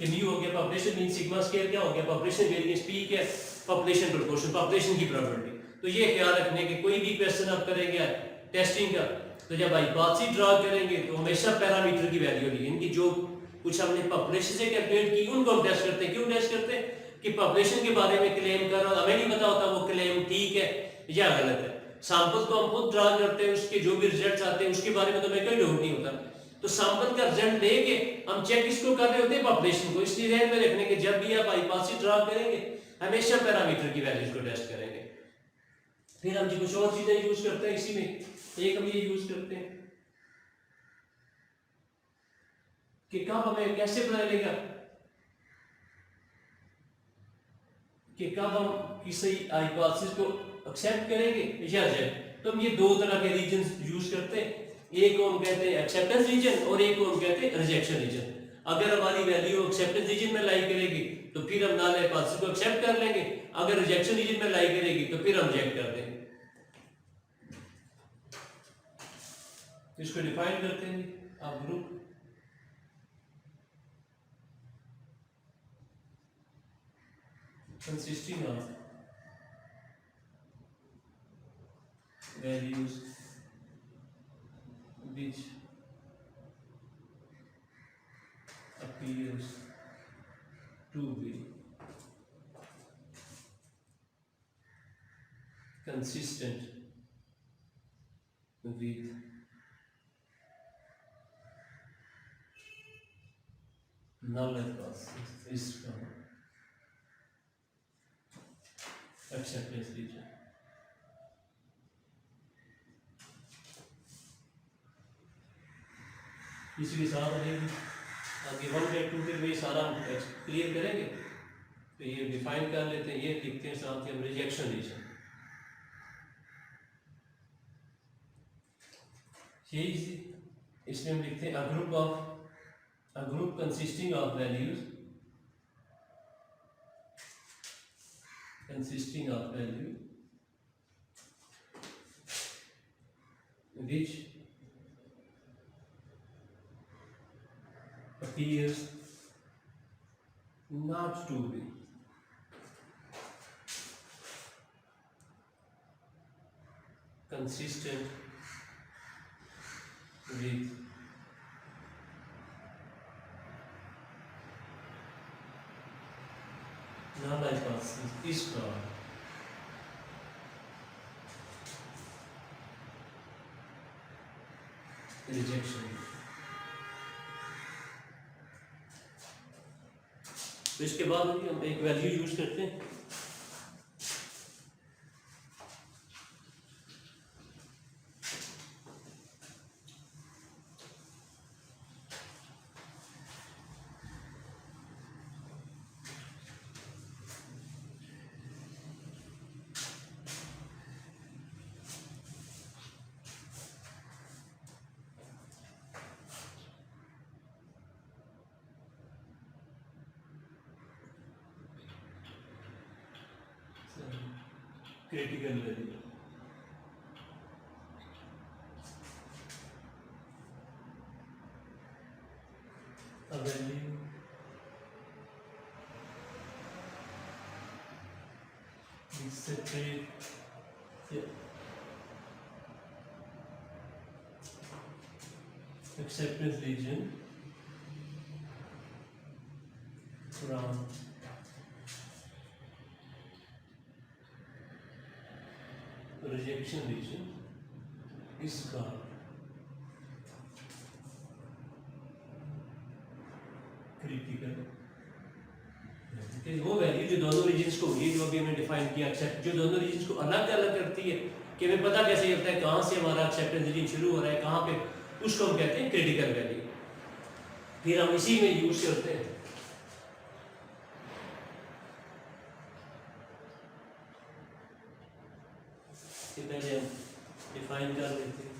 Speaker 1: न्यू हो गया। पॉपुलेशन मीन सिग्मा स्केयर क्या हो गया, पॉपुलेशन वेरिएंस, पी क्या पॉपुलेशन प्रोपोर्शन, पॉपुलेशन की प्रोबेबिलिटी। तो ये ख्याल रखने के कोई भी क्वेश्चन आप करेंगे टेस्टिंग का, तो जब हाइपोथेसिस ड्रा करेंगे तो हमेशा पैरामीटर की वैल्यू होगी। इनकी जो कुछ हमने पॉपुलेशन से कैलकुलेट की उनको हम टेस्ट करते हैं। क्यों टेस्ट करते हैं कि पॉपुलेशन के बारे में क्लेम कर रहा, हमें नहीं पता होता वो क्लेम ठीक है या गलत है। सैंपल को हम खुद ड्रा करते हैं, उसके जो भी रिजल्ट्स आते हैं उसके बारे में तो हमें कोई डाउट नहीं होता। तो सैंपल का रिजल्ट लेके हम चेक किसको कर रहे होते हैं, पॉपुलेशन को। इसलिए ध्यान में रखने के जब भी आप हाइपोथेसिस ड्रा करेंगे हमेशा पैरामीटर की वैल्यूज को टेस्ट करेंगे। फिर हम कुछ और चीजें यूज करते हैं इसी में, एक हम ये यूज करते हैं कि कब हमें कैसे पता चलेगा कि कब हम किसी हाइपोथेसिस को एक्सेप्ट करेंगे या रिजेक्ट। तो हम ये दो तरह के रीजन यूज करते हैं, एक को हम कहते हैं एक्सेप्टेंस रीजन और एक को हम कहते हैं रिजेक्शन रीजन। अगर हमारी वैल्यू एक्सेप्टेंस रीजन में लाई करेगी तो फिर हम नल हाइपोथेसिस को एक्सेप्ट कर लेंगे, अगर रिजेक्शन रीजन में लाई करेगी तो फिर हम रिजेक्ट कर देंगे। इसको डिफाइन करते हैं आप group consisting of values which appears to be consistent with null hypothesis is called acceptance region। इसी के साथ रहेगी आगे 1 बाय 2 फिर वही सारा क्लियर करेंगे। तो ये डिफाइन कर लेते हैं, ये लिखते हैं साथ ही हम रिजेक्शन रीजन। यही इसमें हम लिखते हैं a group consisting of values consisting of value which appears not to be consistent with null hypothesis is called rejection। तो इसके बाद हम एक वैल्यू यूज करते हैं, critical value. A value separate the acceptance region from rejection region is called critical। वो वैल्यू जो दोनों रीजन्स को, ये जो अभी हमने डिफाइन किया एक्सेप्ट, जो दोनों रीजन्स को अलग अलग करती है कि हमें पता कैसे चलता है कहाँ से हमारा एक्सेप्टेंस रीजन शुरू हो रहा है कहाँ पे, उसको हम कहते हैं क्रिटिकल वैल्यू। फिर हम इसी में यूज करते हैं। पहले हम डिफाइन कर लेते हैं।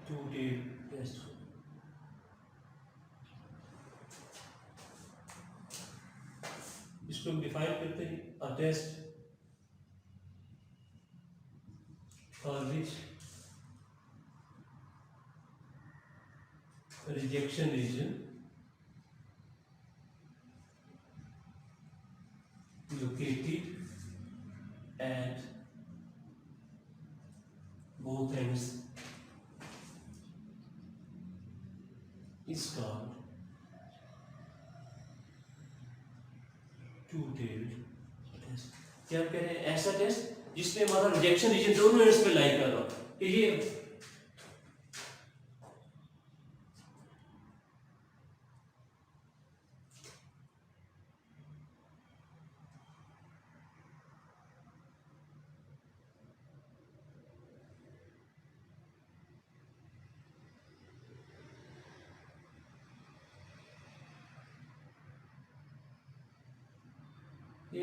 Speaker 1: टू डेट टेस्ट इसको डिफाइन करते हैं, a test for which rejection reason located at both ends is called two-tailed test। क्या कह रहे हैं? ऐसा टेस्ट जिसमें हमारा रिजेक्शन रीजन दोनों एंड्स पे लाई कर रहा हो कि ये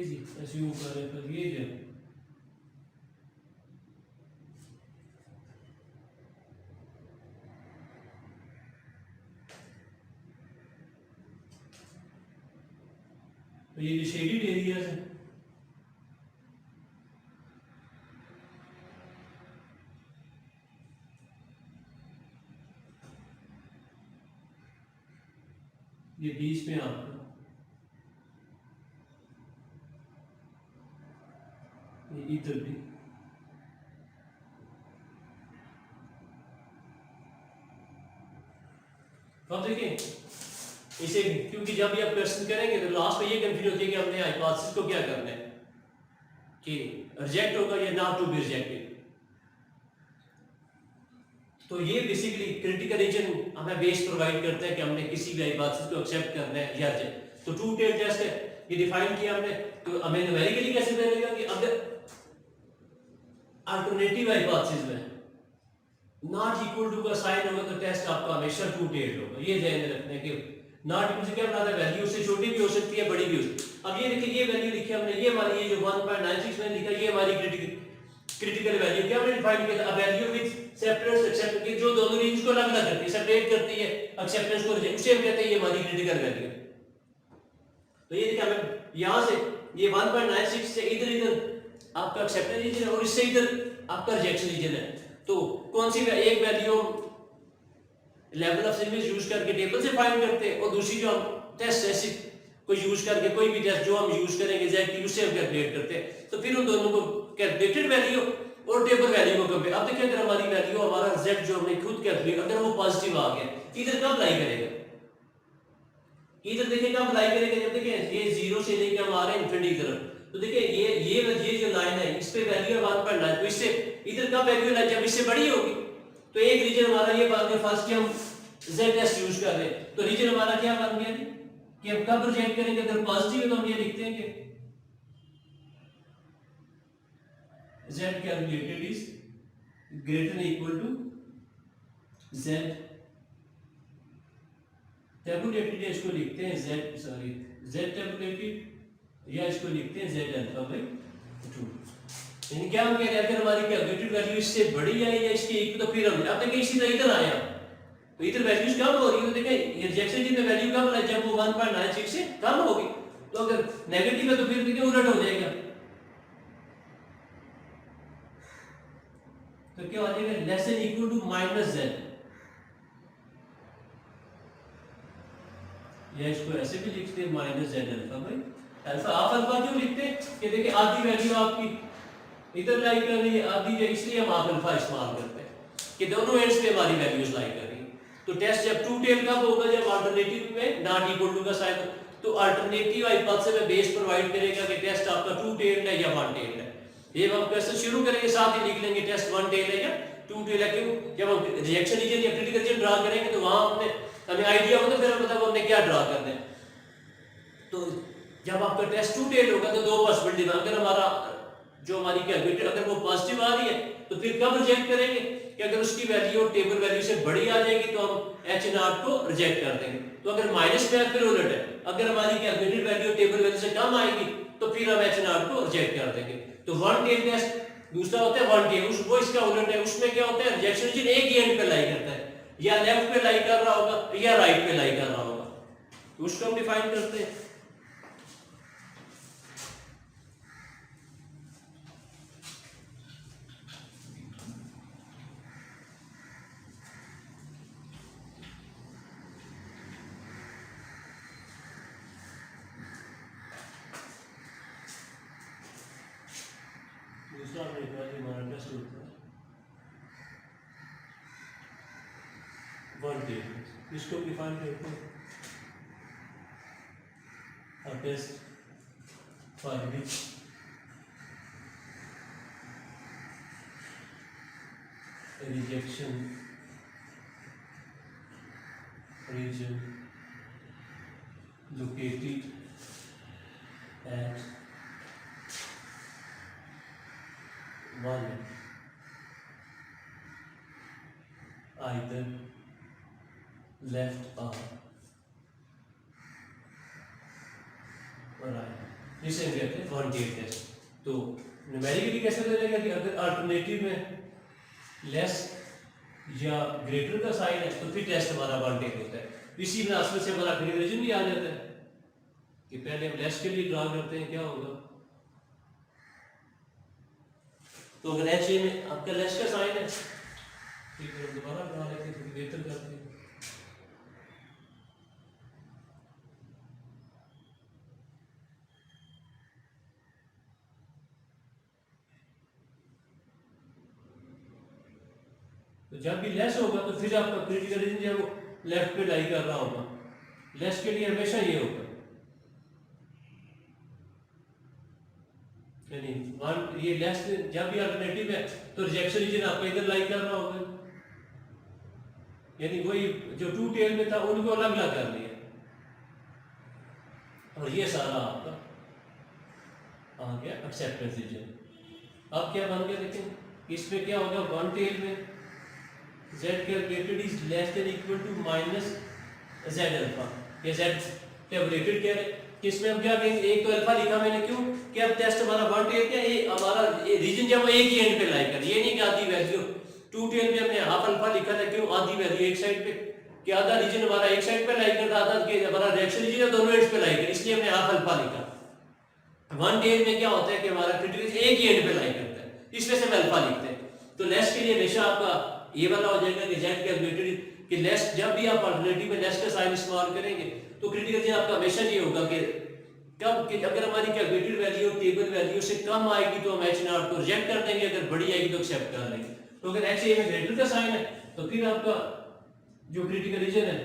Speaker 1: जी अस्यूम करें तो ये जो तो ये जो शेडेड एरियाज है ये बीच में आपका इधर भी अब देखिए इसे, क्योंकि जब भी आप क्वेश्चन करेंगे तो लास्ट में ये कंफ्यूज होती है कि हमने हाइपोथेसिस को क्या करना है कि रिजेक्ट होगा या नॉट टू बी रिजेक्टेड। तो ये बेसिकली क्रिटिकल रीजन हमें बेस प्रोवाइड करता है कि हमने किसी भी हाइपोथेसिस को एक्सेप्ट करना है या रिजेक्ट। तो टू टेल टेस्ट है, ये डिफाइन किया हमने। तो हमें न्यूमेरिकली कैसे मिलेगा कि अगर अल्टरनेटिव हाइपोथेसिस में नॉट इक्वल टू का साइन होगा तो टेस्ट आपका हमेशा टू टेल्ड होगा। ये ध्यान में रखना है कि नॉट इक्वल से क्या बनाता है, वैल्यू उससे छोटी भी हो सकती है बड़ी भी हो सकती है। अब ये देखिए ये वैल्यू लिखी हमने, ये हमारी ये जो 1.96 में लिखा ये हमारी क्रिटिकल वैल्यू क्या हमने डिफाइन किया था, वैल्यू विद सेपरेट एक्सेप्ट की जो दोनों रेंज को अलग अलग करती है, सेपरेट करती है एक्सेप्टेंस को रिजेक्ट, उसे हम कहते हैं ये हमारी क्रिटिकल वैल्यू। तो ये देखिए हमें यहां से ये 1.96 से इधर आपका एक्सेप्टेंस रीजन है और इससे इधर आपका रिजेक्शन रीजन है। तो कौन सी एक value level of significance use करके टेबल से फाइंड करते हैं और दूसरी जो हम टेस्ट ऐसे को यूज करके कोई भी टेस्ट जो हम यूज करेंगे एग्जैक्टली उससे हम कैलकुलेट करते हैं। तो फिर उन दोनों को कैलकुलेटेड वैल्यू और टेबल वैल्यू को कंपेयर। अब देखिए अगर हमारी वैल्यू हमारा z जो हमने खुद कैलकुलेट अगर वो पॉजिटिव आ गया इधर कब लाई करेगा, इधर देखिए कब लाई करेगा जब देखिए ये 0 से लेकर हम आ रहे हैं इनफिनिटी की तरफ। तो देखिए ये जो लाइन है इस पे वैल्यू है 1.9, तो इससे इधर का वैल्यू है जब इससे बड़ी होगी। तो एक रीजन हमारा ये बात है फर्स्ट कि हम z यूज कर रहे हैं, तो रीजन हमारा क्या बन गया कि हम कब रिजेक्ट करेंगे, अगर पॉजिटिव है तो हम ये लिखते हैं कि z calculated is greater than equal to z tabulated, इसको लिखते हैं z टेबुलेटेड या इसको लिखते हैं z अल्फा बाय 2। यानी क्या हम कह रहे हैं अगर हमारी कैलकुलेटेड वैल्यू इससे बड़ी आई या इसके इक्वल तो फिर हम अब देखिए इसी तरह इधर आया तो इधर वैल्यूज कम हो रही है। तो देखिए ये रिजेक्शन की वैल्यू कम है जब वो 1.96 से कम होगी। तो अगर नेगेटिव है तो फिर देखिए उलट हो जाएगा, तो क्या हो जाएगा less than equal to -z। या इसको ऐसे भी लिखते हैं माइनस जेड अल्फा भाई अल्फा हाफ अल्फा क्यों लिखते हैं कि देखिए आधी वैल्यू आपकी इधर लाई कर रही है आधी है इसलिए हम हाफ अल्फा इस्तेमाल करते हैं कि दोनों एंड्स पे हमारी वैल्यूज लाई कर रही है। तो टेस्ट जब टू टेल कब होगा जब अल्टरनेटिव में नॉट इक्वल टू का साइन तो अल्टरनेटिव हाइपोथेसिस में बेस प्रोवाइड करेगा कि टेस्ट आपका टू टेल्ड है या वन टेल्ड है। ये हम क्वेश्चन शुरू करेंगे साथ ही लिख लेंगे टेस्ट वन टेल है या टू टेल है क्यों जब हम रिएक्शन रीजन या क्रिटिकल रीजन ड्रा करेंगे तो वहां हमें आइडिया होगा फिर हमें पता हमने क्या ड्रा करना है। तो जब आपका टेस्ट टू टेल होगा तो दो पॉसिबिलिटी है अगर हमारा जो हमारी कैलकुलेटर अगर वो पॉजिटिव आ रही है तो फिर कब रिजेक्ट करेंगे कि अगर उसकी वैल्यू टेबल वैल्यू से बड़ी आ जाएगी तो हम एच नॉट को रिजेक्ट कर देंगे। तो अगर माइनस में फिर उलट है अगर हमारी कैलकुलेटेड वैल्यू टेबल वैल्यू से कम आएगी तो फिर हम एच नॉट को रिजेक्ट कर देंगे। तो वन टेल टेस्ट दूसरा होता है वन टेल वो इसका उलट है उसमें क्या होता है रिजेक्शन रीजन एक ही एंड पे लाई करता है या लेफ्ट पे लाई कर रहा होगा या राइट पे लाई कर रहा होगा। तो उसको हम डिफाइन करते हैं। दूसरा हमने हमारा टेस्ट होता है वन टेल इसको डिफाइन करते हैं a test for which rejection region located at one either left arm जिसे हम कहते हैं वन टेल टेस्ट। तो न्यूमेरिकली कैसे चलेगा कि अगर अल्टरनेटिव में लेस या ग्रेटर का साइन है तो फिर टेस्ट हमारा वन टेल होता है। इसी मुनासिबत से हमारा क्रिटिकल रीजन भी आ जाता है कि पहले हम लेस के लिए ड्रा करते हैं क्या होगा। तो अगर एच ए में आपका लेस का साइन है ठीक है दोबारा ड्रा लेते हैं थोड़ी बेहतर करते हैं। तो जब भी लेस होगा तो फिर आपका क्रिटिकल रीजन जो वो लेफ्ट पे लाई कर रहा होगा। लेस के लिए हमेशा ये होगा यानी वन ये लेस जब भी अल्टरनेटिव है तो रिजेक्शन रीजन आपका इधर लाई कर रहा होगा यानी वही जो टू टेल में था उनको अलग अलग कर लिया और ये सारा आपका आ गया एक्सेप्टेंस रीजन। अब क्या बन गया देखें इसमें क्या होगा वन टेल में z calculated is less than equal to minus z alpha ये z टेबलेटेड क्या है किसमें हम क्या कहेंगे एक तो अल्फा लिखा मैंने क्यों कि अब टेस्ट हमारा वन टेल क्या ये हमारा ये रीजन जब एक ही एंड पे लाई कर ये नहीं कि आधी वैल्यू टू टेल में हमने हाफ अल्फा लिखा था क्यों आधी वैल्यू एक साइड पे कि आधा रीजन हमारा एक साइड पे लाई करता आधा के हमारा रिएक्शन रीजन दोनों एंड्स पे लाई कर इसलिए हमने हाफ अल्फा लिखा। वन टेल में क्या होता है कि हमारा क्रिटिकल एक ही एंड पे लाई करता है इसमें से हम अल्फा लिखते हैं। तो लेस के लिए हमेशा आपका ये वाला हो जाएगा कि z कैलकुलेटेड कि लेस जब भी आप अल्टरनेटिव में लेस का साइन इस्तेमाल करेंगे तो क्रिटिकल रीजन आपका हमेशा ये होगा कि कब कि अगर हमारी कैलकुलेटेड वैल्यू टेबल वैल्यू से कम आएगी तो हम एच नॉट को रिजेक्ट कर देंगे अगर बड़ी आएगी तो एक्सेप्ट कर लेंगे। तो अगर एच ए में ग्रेटर का साइन है तो फिर आपका जो क्रिटिकल रीजन है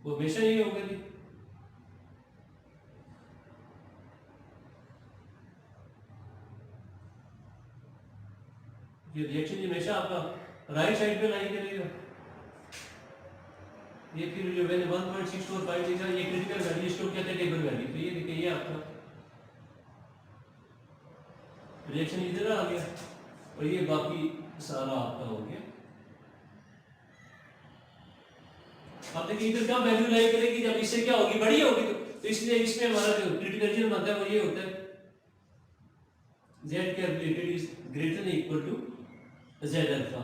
Speaker 1: वो हमेशा ये होगा जी ये रिएक्शन हमेशा आपका राइट साइड पे लाई करेगा। ये फिर जो मैंने 1.645 लिखा ये क्रिटिकल वैल्यू इसको कहते हैं टेबल वैल्यू। तो ये देखिए ये आपका रिएक्शन इधर आ गया और ये बाकी सारा आपका हो गया। अब देखिए इधर क्या वैल्यू लाई करेगी जब इससे क्या होगी बड़ी होगी तो इसलिए इसमें हमारा जो क्रिटिकल रीजन बनता है वो ये होता है z calculated is greater than equal to z alpha.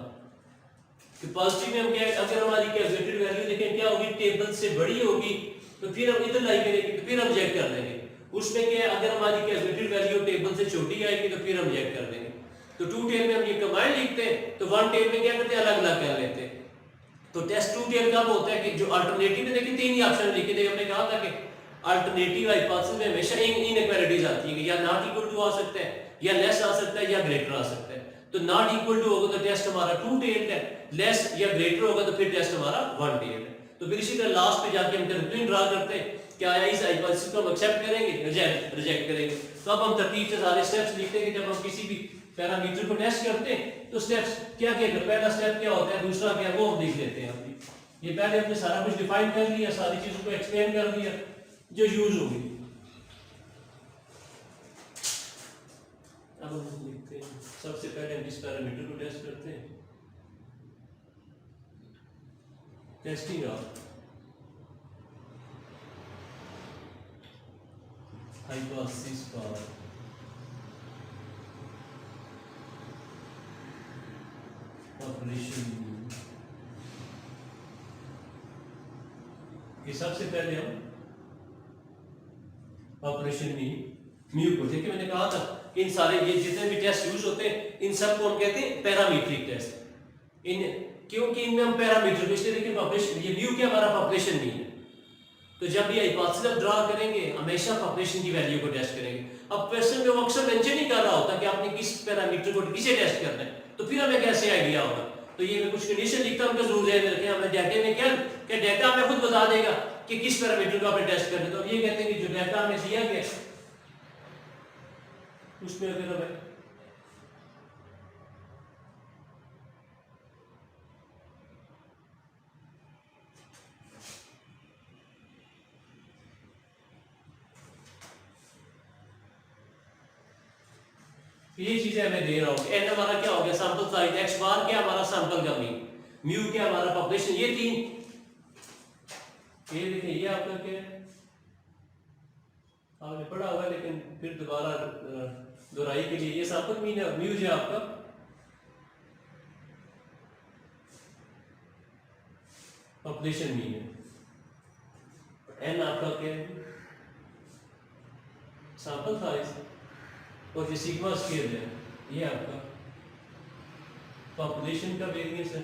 Speaker 1: तो पॉजिटिव में हम क्या अगर हमारी कैलकुलेटेड वैल्यू देखें क्या होगी टेबल से बड़ी होगी तो फिर हम इधर लाई करेंगे तो फिर हम रिजेक्ट कर देंगे। उसमें क्या है अगर हमारी कैलकुलेटेड वैल्यू टेबल से छोटी आएगी तो फिर हम रिजेक्ट कर देंगे। तो टू टेल में हम ये कमांड लिखते हैं तो वन टेल में क्या करते हैं अलग अलग कर लेते हैं तो टेस्ट टू टेल कब होता है कि जो अल्टरनेटिव में देखिए तीन ही ऑप्शन लिखे थे, हमने कहा था कि अल्टरनेटिव हाइपोथेसिस में हमेशा इनइक्वालिटीज आती है कि या नॉट इक्वल टू आ सकता है, या लेस आ सकता है, या ग्रेटर आ सकता है। तो नॉट इक्वल टू होगा तो टेस्ट हमारा टू टेल्ड है, लेस या ग्रेटर होगा तो फिर टेस्ट हमारा वन टेल्ड है। तो फिर इसी तरह लास्ट पे जाके हम कंक्लूजन ड्रा करते हैं क्या आया इस हाइपोथेसिस को हम एक्सेप्ट करेंगे, रिजेक्ट करेंगे। तो अब हम तरतीब से सारे स्टेप्स लिखते हैं कि जब हम किसी भी पैरामीटर को टेस्ट करते हैं तो स्टेप्स क्या क्या, पहला स्टेप क्या होता है, दूसरा क्या, वो हम लिख लेते हैं। ये पहले हमने सारा कुछ डिफाइन कर लिया, सारी चीजों को एक्सप्लेन कर दिया जो यूज होगी। अब हम लिखते हैं सबसे पहले हम इस पैरामीटर को टेस्ट करते हैं, testing of hypothesis for operation. ये सबसे पहले हम ऑपरेशन म्यू को, देखिए मैंने कहा था इन सारे ये जितने भी टेस्ट यूज होते हैं इन सब को हम कहते हैं पैरामीट्रिक टेस्ट। इन क्योंकि इनमें हम पैरामीटर, इसलिए देखिए पॉपुलेशन, ये म्यू क्या हमारा पॉपुलेशन मीन है। तो जब ये हाइपोथेसिस आप ड्रा करेंगे हमेशा पॉपुलेशन की वैल्यू को टेस्ट करेंगे। अब क्वेश्चन में वो अक्सर मेंशन नहीं कर रहा होता कि आपने किस पैरामीटर को किसे टेस्ट करना है, तो फिर हमें कैसे आइडिया होगा। तो ये मैं कुछ कंडीशन लिखता हूं, जरूर ध्यान रखें हमें डाटा में क्या डाटा हमें खुद बता देगा कि किस पैरामीटर को आपने टेस्ट करना है। तो अब ये कहते हैं कि जो डाटा हमें दिया गया उसमें अगर हमें ये चीजें हमें दे रहा हूं, एन हमारा क्या हो गया सैंपल साइज, एक्स बार क्या हमारा सैंपल का मीन, म्यू क्या हमारा पॉपुलेशन, ये तीन, ये देखिए ये आपका क्या है आपने पढ़ा हुआ लेकिन फिर दोबारा दोहराई के लिए, ये सैंपल मीन है, म्यू जो आपका पॉपुलेशन मीन है, एन आपका क्या है सैंपल साइज, और ये सिग्मा स्केल है, ये आपका पॉपुलेशन का वेरिएंस है,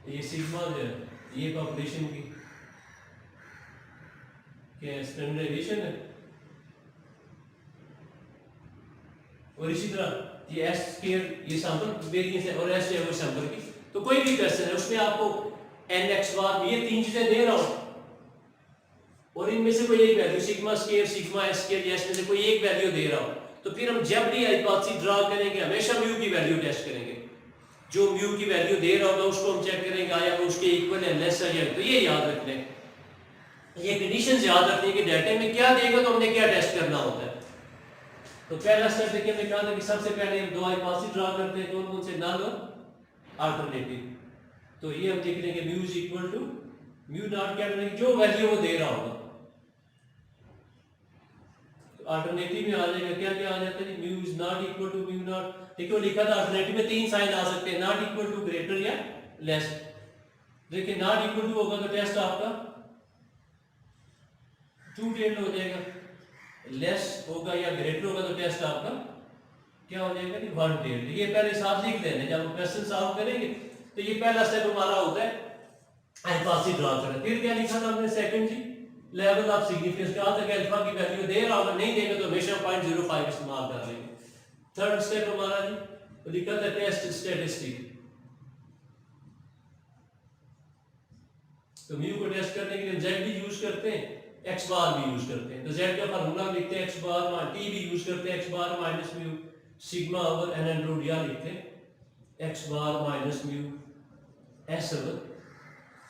Speaker 1: ये सिग्मा जो है ये पॉपुलेशन की क्या स्टैंडर्डाइजेशन है, और इसी तरह ये एस स्केल ये सैंपल वेरिएंस है, और एस जो है वो सैंपल की। तो कोई भी क्वेश्चन है उसमें आपको एन एक्स बार ये तीन चीजें दे रहा हूं और इनमें से कोई एक value sigma square sigma S square इसमें से कोई एक वैल्यू दे रहा हूं, तो फिर हम जब भी हाइपोथेसिस ड्रा करेंगे हमेशा म्यू की वैल्यू टेस्ट करेंगे। जो म्यू की वैल्यू दे रहा होगा उसको हम चेक करेंगे आया वो उसके इक्वल है लेस है, तो ये याद रख लें, ये कंडीशंस याद रखनी है कि डाटा में क्या देगा तो हमने क्या टेस्ट करना होता है। तो पहला स्टेप देखिए हमने कहा था कि सबसे पहले हम दो हाइपोथेसिस ड्रा करते हैं, कौन कौन से, नल और अल्टरनेटिव। तो ये हम देख लेंगे mu is equal to mu naught, क्या करेंगे जो वैल्यू वो दे रहा होगा, अल्टरनेटिव में आ जाएगा क्या क्या आ जाता है, mu is not equal to mu naught, देखो लिखा था अल्टरनेटिव में तीन साइन आ सकते हैं, नॉट इक्वल टू ग्रेटर या लेस। देखिए नॉट इक्वल टू होगा तो टेस्ट आपका टू टेल्ड हो जाएगा, लेस होगा या ग्रेटर होगा तो टेस्ट आपका क्या हो जाएगा कि वन टेल्ड। ये पहले हिसाब सीख लेना, जब हम क्वेश्चन सॉल्व करेंगे तो ये पहला स्टेप हमारा होता है हाइपोथेसिस ड्रा करना। फिर क्या लिखा था हमने second ji level of significance, कहा था कि अल्फा की वैल्यू दे रहा होगा, नहीं देगा तो हमेशा 0.05 इस्तेमाल कर लेंगे। थर्ड स्टेप हमारा जी लिखा था टेस्ट स्टैटिस्टिक, तो म्यू को टेस्ट करने के लिए z भी यूज करते हैं, x बार भी यूज करते हैं। तो z का फार्मूला लिखते हैं x बार माइनस t भी यूज करते हैं x bar minus mu sigma over n root, या लिखते हैं x bar minus mu s over.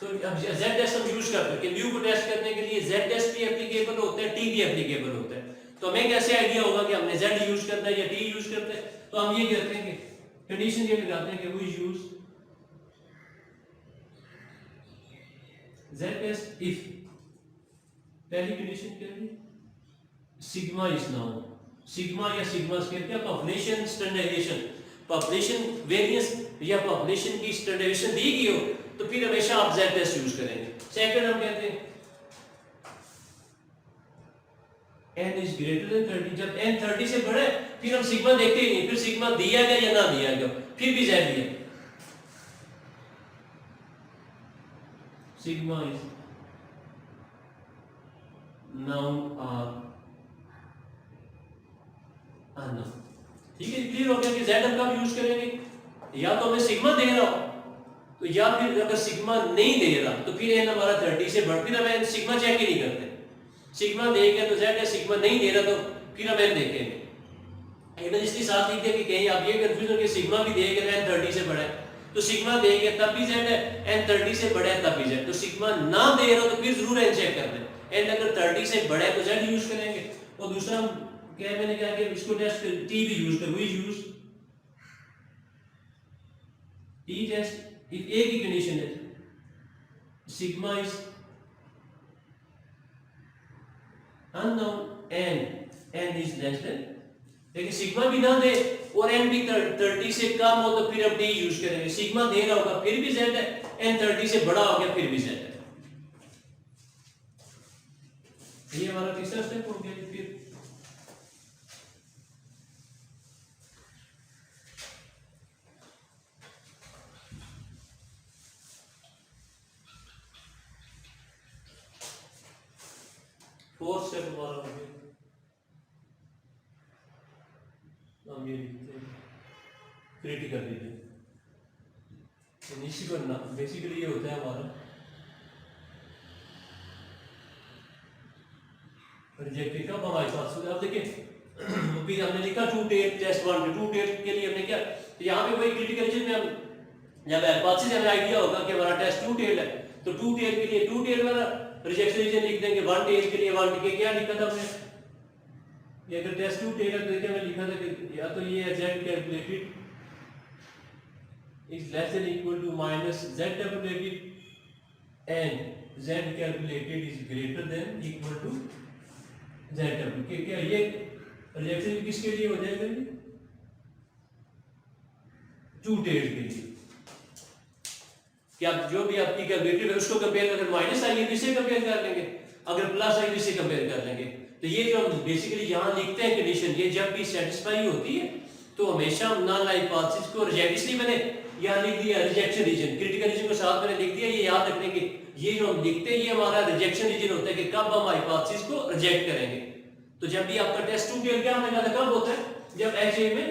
Speaker 1: तो अब z हम यूज करते हैं कि म्यू को टेस्ट करने के लिए z भी एप्लीकेबल होता है, t भी एप्लीकेबल होता है। तो हमें कैसे आइडिया होगा कि हमने z यूज करना है या t यूज करना है, तो हम ये कहते हैं कि कंडीशन ये लगाते हैं कि we use z test if, पहली कंडीशन क्या है, सिग्मा इज नाउन, सिग्मा या सिग्मा स्क्वायर क्या पॉपुलेशन स्टैंडर्डाइजेशन, पॉपुलेशन वेरिएंस या पॉपुलेशन की स्टैंडर्डाइजेशन दी गई हो तो फिर हमेशा आप z टेस्ट यूज करेंगे। सेकंड हम कहते हैं n इज ग्रेटर देन 30, जब n 30 से बड़ा है फिर हम सिग्मा देखते ही नहीं, फिर सिग्मा दिया गया या ना दिया गया, फिर भी z दिया, sigma is noun are unknown. ठीक है, क्लियर हो गया कि z हम कब यूज करेंगे, या तो हमें सिग्मा दे रहा हो तो, या फिर अगर सिग्मा नहीं दे रहा तो फिर n हमारा 30 से बढ़, फिर हमें सिग्मा चेक ही नहीं करते। सिग्मा देगा तो z है, सिग्मा नहीं दे रहा तो फिर हम n देखेंगे। मैंने इसके साथ लिख दिया कि कहीं आप ये कंफ्यूजन कि सिग्मा भी देगा n 30 से बड़ा है तो सिग्मा देगा तब भी z है, n 30 से बड़ा है तब भी z। तो सिग्मा ना दे रहा तो फिर जरूर n चेक कर लें, n अगर 30 से बड़ा है तो z यूज करेंगे। और दूसरा क्या मैंने कहा कि इसको टेस्ट t भी यूज कर, we use t test if एक ही कंडीशन है, sigma is unknown n is less than, लेकिन सिग्मा भी ना दे और n भी 30 से कम हो तो फिर हम t यूज करेंगे। सिग्मा दे रहा होगा फिर भी z है, n 30 से बड़ा हो गया फिर भी z है। ये हमारा तीसरा स्टेप हो गया। फिर फोर्थ स्टेप हमारा हो गया, हम ये लिखते हैं क्रिटिकल रीजन। निश्चित बेसिकली ये होता है हमारा रिजेक्टेड का हमारे पास। अब देखिए फिर हमने लिखा to test test 1 to test के लिए हमने क्या, तो यहाँ पे वही क्रिटिकल रीजन में हम जब हाइपोथेसिस हमें आइडिया होगा कि हमारा टेस्ट टू टेल है तो टू टेल के लिए टू टेल वाला रिजेक्शन रीजन लिख देंगे, वन टेल के लिए वन के क्या लिखा था हमने, ये अगर टेस्ट टू टेल है तो देखिए हमने लिखा था कि या तो ये z calculated is less than equal to minus z calculated and z calculated is greater than equal to z calculated. क्या ये रिजेक्शन किसके लिए हो जाएगा, टू टेल के लिए, कि आप जो भी आपकी कैलकुलेटेड है उसको कंपेयर अगर माइनस आई है तो इससे कंपेयर कर लेंगे, अगर प्लस आई तो इससे कंपेयर कर लेंगे। तो ये जो हम बेसिकली यहाँ लिखते हैं कंडीशन, ये जब भी सेटिस्फाई होती है तो हमेशा हम नल हाइपोथेसिस को रिजेक्ट, इसलिए मैंने यहाँ लिख दिया रिजेक्शन रीजन, क्रिटिकल रीजन को साथ मैंने लिख दिया। ये याद रखने के ये जो हम लिखते हैं ये हमारा रिजेक्शन रीजन होता है कि कब हम हाइपोथेसिस को रिजेक्ट करेंगे। तो जब भी आपका टेस्ट टू टेल क्या होने वाला कब होता है, जब HA में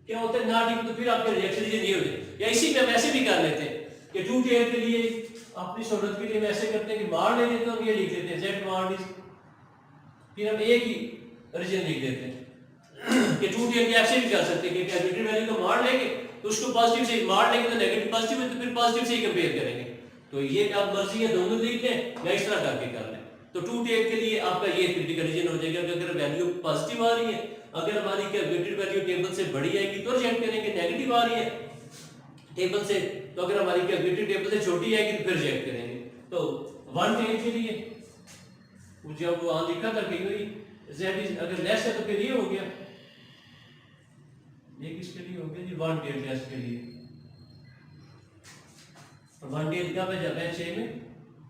Speaker 1: क्या होता है नॉट इक्वल, तो फिर आपके रिजेक्शन रीजन ये होते हैं। या इसी में हम ऐसे भी कर लेते हैं कि टू टेल के लिए अपनी सहूलत के लिए हम ऐसे करते हैं कि मार ले लेते हैं, हम ये लिख देते हैं z मार इज, फिर हम एक ही रीजन लिख देते हैं कि टू टेल के ऐसे भी कर सकते हैं कि कैलकुलेटेड वैल्यू को मार लेंगे तो उसको पॉजिटिव से मार लेंगे तो नेगेटिव पॉजिटिव है तो फिर पॉजिटिव से ही कंपेयर करेंगे। तो ये आप मर्जी है दोनों लिख लें या इस तरह करके कर लें। तो टू टेल के लिए आपका ये क्रिटिकल रीजन हो जाएगा कि अगर वैल्यू पॉजिटिव आ रही है, अगर हमारी कैलकुलेटेड वैल्यू टेबल से बड़ी आएगी तो रिजेक्ट करेंगे, नेगेटिव आ रही है टेबल से तो अगर हमारी कैलकुलेटेड टेबल से छोटी आएगी तो फिर रिजेक्ट करेंगे। तो वन टेल के लिए जब वहां लिखा था कि z इज अगर लेस है तो फिर ये हो गया, ये किसके लिए हो गया जी, वन टेल टेस्ट के लिए। वन टेल का जब h में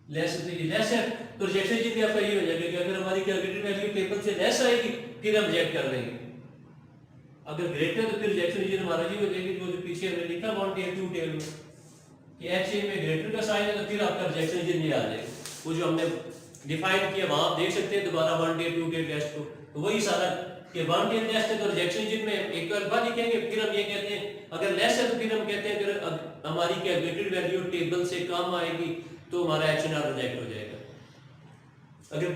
Speaker 1: लेस है तो रिजेक्शन रीजन आपका ये हो जाएगा कि अगर हमारी कैलकुलेटेड वैल्यू टेबल से लेस आएगी फिर हम रिजेक्ट कर देंगे, अगर ग्रेटर तो फिर रिजेक्शन रीजन हमारा ये हो जाएगी जो पीछे हमने लिखा वन टेल टू टेल में कि HA में ग्रेटर का साइन है तो फिर आपका रिजेक्शन रीजन ये आ जाएगा। वो जो हमने डिफाइन किया वहां आप देख सकते हैं दोबारा one tell to tail test को, तो वही सारा कि वन टेल टेस्ट है तो रिजेक्शन रीजन में एक तो अल्फा लिखेंगे, फिर हम ये कहते हैं अगर लेस है तो फिर हम कहते हैं अगर हमारी कैलकुलेटेड वैल्यू टेबल से कम आएगी तो हमारा HNR रिजेक्ट हो जाएगा। अगर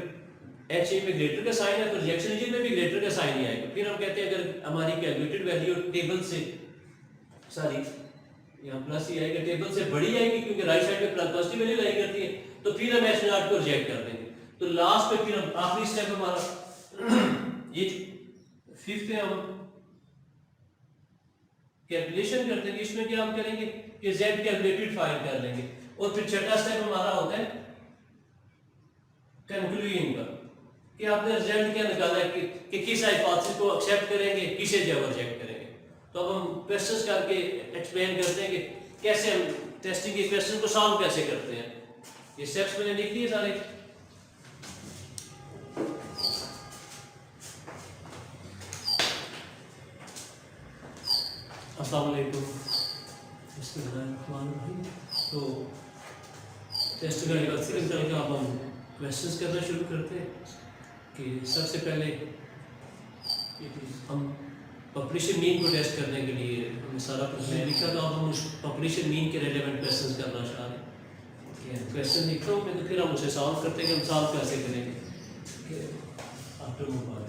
Speaker 1: HA में ग्रेटर का साइन है तो रिजेक्शन रीजन में भी ग्रेटर का साइन ही आएगा। फिर हम कहते हैं अगर हमारी कैलकुलेटेड वैल्यू टेबल से सॉरी यहाँ प्लस ही आएगा, टेबल से बड़ी आएगी क्योंकि राइट साइड पे प्लस पॉजिटिव वैल्यू लाई करती है तो फिर हम HNR को रिजेक्ट कर देंगे। तो लास्ट पे फिर हम आखिरी स्टेप हमारा ये फिफ्थ है, हम कैलकुलेशन करते हैं। इसमें क्या हम करेंगे कि z कैलकुलेटेड फाइंड कर लेंगे और फिर छठा स्टेप हमारा होता है कंक्लूजन का कि आपने रिजल्ट क्या निकाला है कि किस हाइपोथेसिस को एक्सेप्ट करेंगे किसे जो रिजेक्ट करेंगे। तो अब हम क्वेश्चंस करके एक्सप्लेन करते हैं कि कैसे हम टेस्टिंग के क्वेश्चन को सॉल्व कैसे करते हैं। ये स्टेप्स मैंने लिख दिए सारे। अस्सलाम वालेकुम। तो टेस्ट का हिफाजत का अब हम क्वेश्चंस करना शुरू करते हैं कि सबसे पहले हम पॉपुलेशन मीन को टेस्ट करने के लिए हमने सारा क्वेश्चन लिखा, तो अब हम उस पॉपुलेशन मीन के रेलेवेंट क्वेश्चंस करना चाह रहे हैं। क्वेश्चन लिख रहा हूँ मैं, तो फिर हम उसे सॉल्व करते हैं कि हम सॉल्व कैसे करेंगे। ऑटोमोबाइल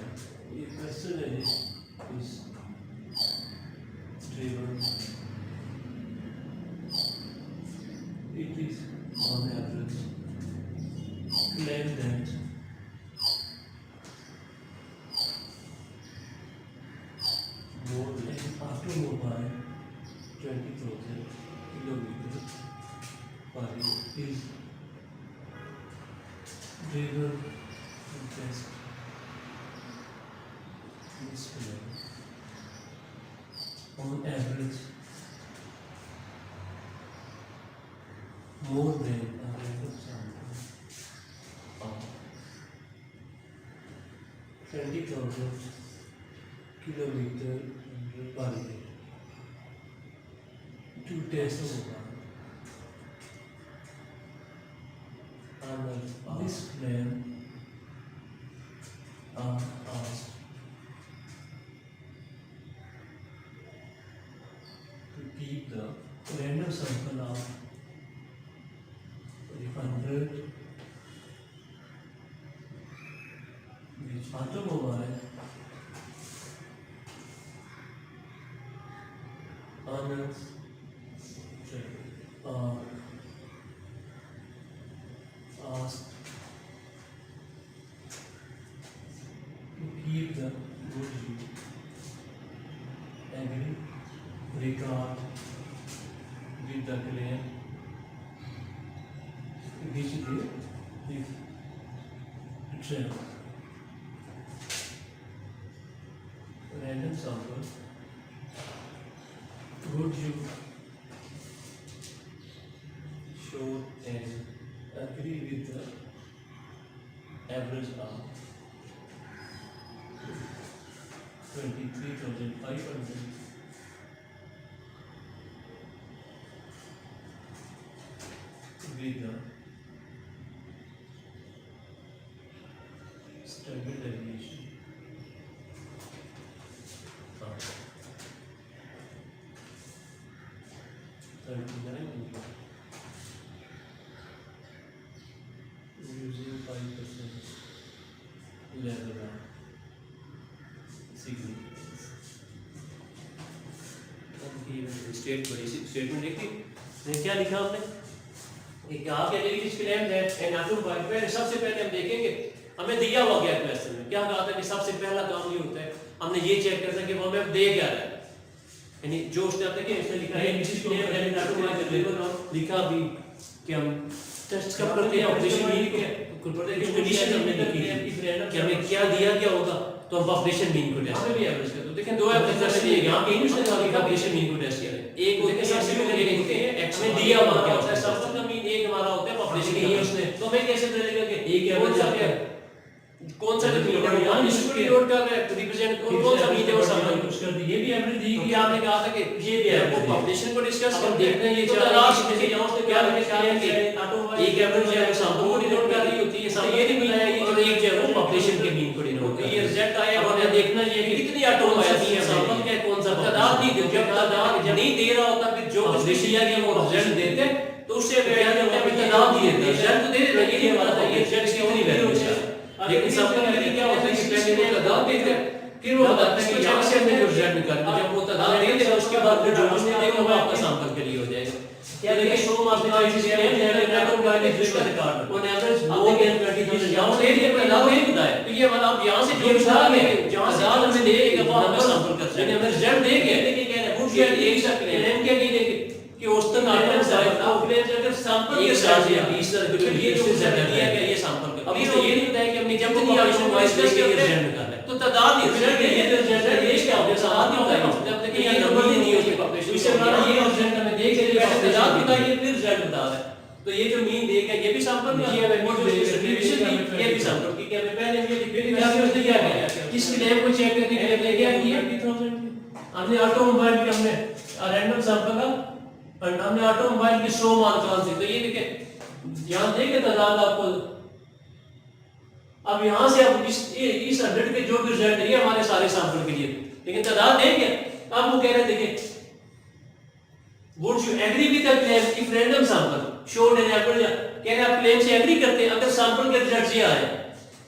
Speaker 1: ये क्वेश्चन है इस driven it is on average claim that more than automobile 20,000 kilometers per year is driven to test this claim on average more than a random sample of 20,000 kilometers per year to test under this claim are asked to keep the random sample of 100 which automobile owners are asked to keep the good use agree regard with the claim which they travel. Random sample would you show and agree with the average of 23,500 with the standard deviation of 39 using 5% level of significance. Statement लिखी क्या लिखा हमने, क्या क्या क्लेम दैट एन ऑटोमोबाइल, पहले सबसे पहले हम देखेंगे हमें दिया हुआ क्या क्वेश्चन में क्या कहा था कि सबसे पहला काम ये होता है हमने ये चेक करना कि वो हमें दे क्या रहा है, यानी जो उसने आपने क्या इसमें लिखा है लिखा भी कि हम टेस्ट कब करते हैं ऑपरेशन मीन के कंडीशन हमने लिखी है कि हमें क्या दिया क्या होगा, तो हम ऑपरेशन मीन को टेस्ट भी एवरेज करते हैं। देखें दो एवरेज जैसे दिए यहां पे इंग्लिश में लिखा ऑपरेशन मीन को टेस्ट किया है, एक होते हैं सबसे पहले लिखते हैं एक्स में दिया हुआ क्या होता है, सबसे का मीन एक हमारा होता है ऑपरेशन ये उसने, तो हमें कैसे चलेगा कि एक एवरेज आता है कौन सा डिनोमिनेटर यहां इसको डिनोट कर रहा है रिप्रेजेंट कौन सा मीन है वो सब कुछ कर दी, ये भी एवरेज दी कि आपने कहा था कि ये भी है वो पॉपुलेशन को डिस्कस कर देखते हैं ये चार राशि में से यहां से क्या लिखा है कि एक एवरेज है वो सैंपल को डिनोट कर रही होती है, ये नहीं मिला है और एक जो है वो पॉपुलेशन के मीन को डिनोट कर ये रिजल्ट आया और देखना ये कि कितनी ऑटोमोबाइल है सैंपल क्या कौन सा तादाद नहीं दे, जब तादाद नहीं दे रहा होता फिर जो दिया गया वो रिजल्ट देते तो उससे क्या करते हैं तादाद दिए रिजल्ट तो दे देते ये नहीं पता ये रिजल्ट कितनी वैल्यू है, लेकिन सबका तरीका क्या होता है कि पहले वो तादाद देते हैं फिर वो बताते हैं कि यहां से हमने जो रिजल्ट निकाला जब वो तादाद दे देगा उसके बाद जो हमने देखा वो आपका सैंपल के लिए हो जाएगा। क्या देखिए शो आपने जो इसमें नेटवर्क का digital record on average more than 20,000 यहां से ये पहला नहीं बताया तो ये वाला आप यहां से जो मिसाल है जहां से आज हमें देगा वो आपका सैंपल कर सकते हैं, हमें रिजल्ट देंगे लेकिन कह रहे हैं वो एक सकते हैं क्या नहीं देंगे कि औसतन आइटम साइज ऑफलाइन अगर सैंपल के साथ या 20 किलो ये जो ज्यादा दिया गया ये सैंपल कर अब इसमें ये नहीं बताया कि हमने जब तक ये ऑप्शन डिस्कस करते हैं निकालना है तो तादाद ही रिजल्ट ये रिजल्ट ये क्या होगा तादाद नहीं होता जब तक ये नंबर नहीं होगी पॉपुलेशन इससे हमारा ये रिजल्ट हमें देख के तादाद बता ये फिर रिजल्ट बता रहा है, तो ये जो मीन देगा ये भी सैंपल में ये हमें डिस्ट्रीब्यूशन ये भी सैंपल की क्या हमें पहले ये फिर क्या करते क्या गया किस क्लेम को चेक करने के लिए हमने क्या किया 20,000 हमने ऑटोमोबाइल के हमने रैंडम सैंपल का और हमने ऑटोमोबाइल की 100 मान कौन सी, तो ये देखें ध्यान देंगे तादाद आपको। अब यहाँ से अब इस 100 के जो भी रिजल्ट है हमारे सारे सैंपल के लिए, लेकिन तादाद देंगे। अब वो कह रहे देखिए would you agree with the claim if random sample showed an average, कह रहे आप क्लेम से एग्री करते हैं अगर सैंपल के रिजल्ट ये आए।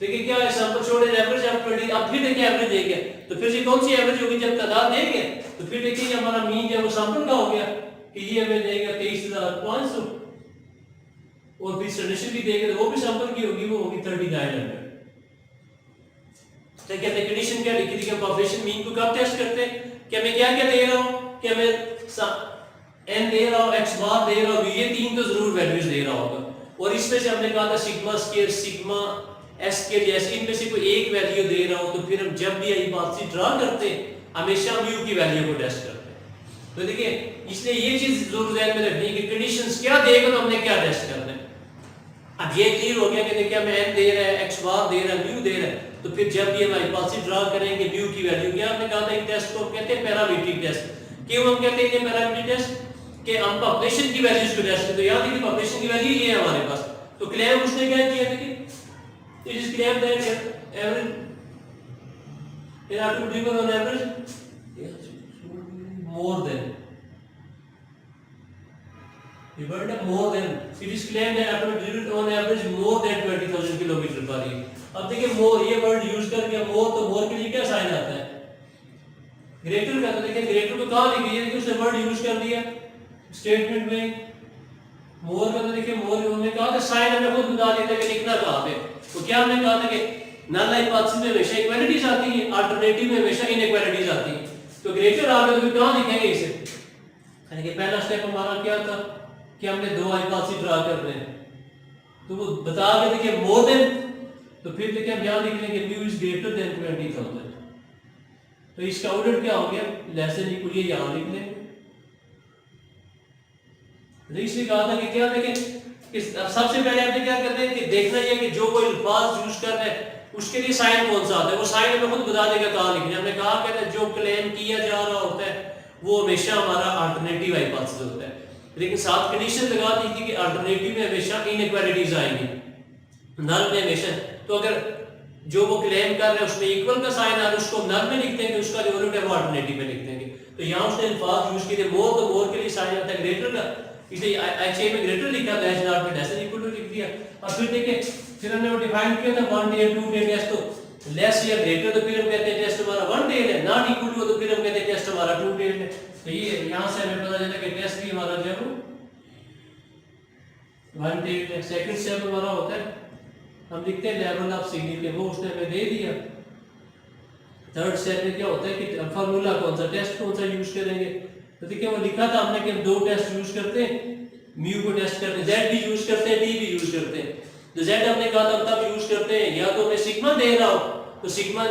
Speaker 1: देखिए क्या है, sample showed an average of 20, अब फिर देखिए एवरेज देंगे तो फिर ये कौन सी एवरेज होगी, जब तादाद देंगे तो फिर देखिए हमारा मीन जो है वो सैंपल का हो गया कि ये हमें देगा 23,500, और फिर सजेशन भी देंगे तो वो भी सैंपल की होगी, वो होगी 3900। तो क्या कंडीशन क्या लिखी थी कि पॉपुलेशन मीन को कब टेस्ट करते हैं, कि मैं क्या क्या दे रहा हूं, कि मैं n दे रहा हूं, x बार दे रहा हूं, ये तीन तो जरूर वैल्यूज दे रहा होगा, और इसमें से हमने कहा था सिग्मा स्क्वायर सिग्मा s के जैसे इनमें से कोई एक वैल्यू दे रहा हूं, तो फिर हम जब भी हाइपोथेसिस ड्रा करते हैं हमेशा mu की वैल्यू को टेस्ट करते हैं। तो देखिए इसलिए ये चीज जरूर ध्यान में रखनी है कि कंडीशंस क्या देगा तो हमने क्या टेस्ट करना है। अब ये क्लियर हो गया कि देखिए हमें n दे रहा है, x बार दे रहा है, mu दे रहा है, तो फिर जब भी हम हाइपोथेसिस ड्रा करेंगे mu की वैल्यू क्या, हमने कहा था एक टेस्ट को कहते हैं पैरामीट्रिक टेस्ट। क्यों हम कहते हैं ये पैरामीट्रिक टेस्ट, कि हम पॉपुलेशन की वैल्यूज को टेस्ट करते हैं। तो याद रखिए पॉपुलेशन की वैल्यू ये है हमारे पास, तो क्लेम उसने क्या किया, देखिए it is claim that average in are to given on average more than, the burden more than, it is claimed that after driven on average more than 20,000 kilometre per year. अब देखिए मोर ये वर्ड यूज कर दिया, मोर तो मोर के लिए क्या साइन आता है, ग्रेटर का, तो देखिए ग्रेटर को कहां लिखी है, उसने वर्ड यूज कर दिया स्टेटमेंट में। मोर का तो देखिए मोर हमने कहा था साइन हमें खुद बता देता है कि लिखना कहां पे, तो क्या हमने कहा था कि नल हाइपोथेसिस में हमेशा इक्वालिटीज आती है, अल्टरनेटिव में हमेशा इनइक्वालिटीज आती है, तो ग्रेटर आ गया तो कहां लिखेंगे इसे, यानी कि पहला स्टेप हमारा क्या था कि हमने दो हाइपोथेसिस ड्रा कर रहे हैं, तो वो बता के देखिए मोर देन, तो फिर देखिए हम यहां लिख लेंगे mu इज ग्रेटर देन 20,000, तो इसका आउटपुट क्या हो गया, लेस देन इक्वल, ये यहां लिख लेंगे। इसलिए कहा था कि क्या देखें कि सबसे पहले आपने क्या करना है कि देखना है कि जो कोई अल्फाज यूज कर रहे हैं उसके लिए साइन कौन सा आता है, वो साइन हमें खुद बता देगा कहां लिखना है। हमने कहा कहते हैं जो क्लेम किया जा रहा होता है वो हमेशा हमारा अल्टरनेटिव हाइपोथेसिस होता है, लेकिन साथ कंडीशन लगा दी थी कि अल्टरनेटिव में हमेशा इनइक्वालिटीज आएंगी, नल में हमेशा, तो अगर जो वो क्लेम कर रहे हैं उसमें इक्वल का साइन आ रहा है उसको नल में लिख देंगे, उसका जो उलट है वो अल्टरनेटिव में लिख देंगे। तो यहाँ उसने अल्फाज यूज किए मोर, तो मोर के लिए साइन आता है ग्रेटर का, इसलिए एचए में ग्रेटर लिखा, लेस नॉट में लेस देन इक्वल टू लिख दिया। अब फिर देखिए फिर हमने वो डिफाइन किया था 1 डे 2 डे टेस्ट, तो लेस या ग्रेटर तो फिर हम कहते हैं टेस्ट हमारा 1 डे है, नॉट इक्वल टू तो फिर हम कहते हैं टेस्ट हमारा 2 डे है। तो ये यहां से हमें पता चला कि टेस्ट भी हमारा जो है 1 डे है। सेकंड स्टेप हमारा होता है हम लिखते हैं लेवल ऑफ सिग्निफिकेंस, वो उसने हमें दे दिया। थर्ड स्टेप में क्या होता है कि फार्मूला कौन सा, टेस्ट कौन सा यूज करेंगे, तो देखिए वो लिखा था हमने कि हम दो टेस्ट यूज करते हैं, म्यू को टेस्ट करते हैं, जेड भी यूज करते हैं, डी भी यूज करते हैं। तो जेड हमने कहा था तब यूज करते हैं या तो मैं सिग्मा दे रहा हूं, तो सिग्मा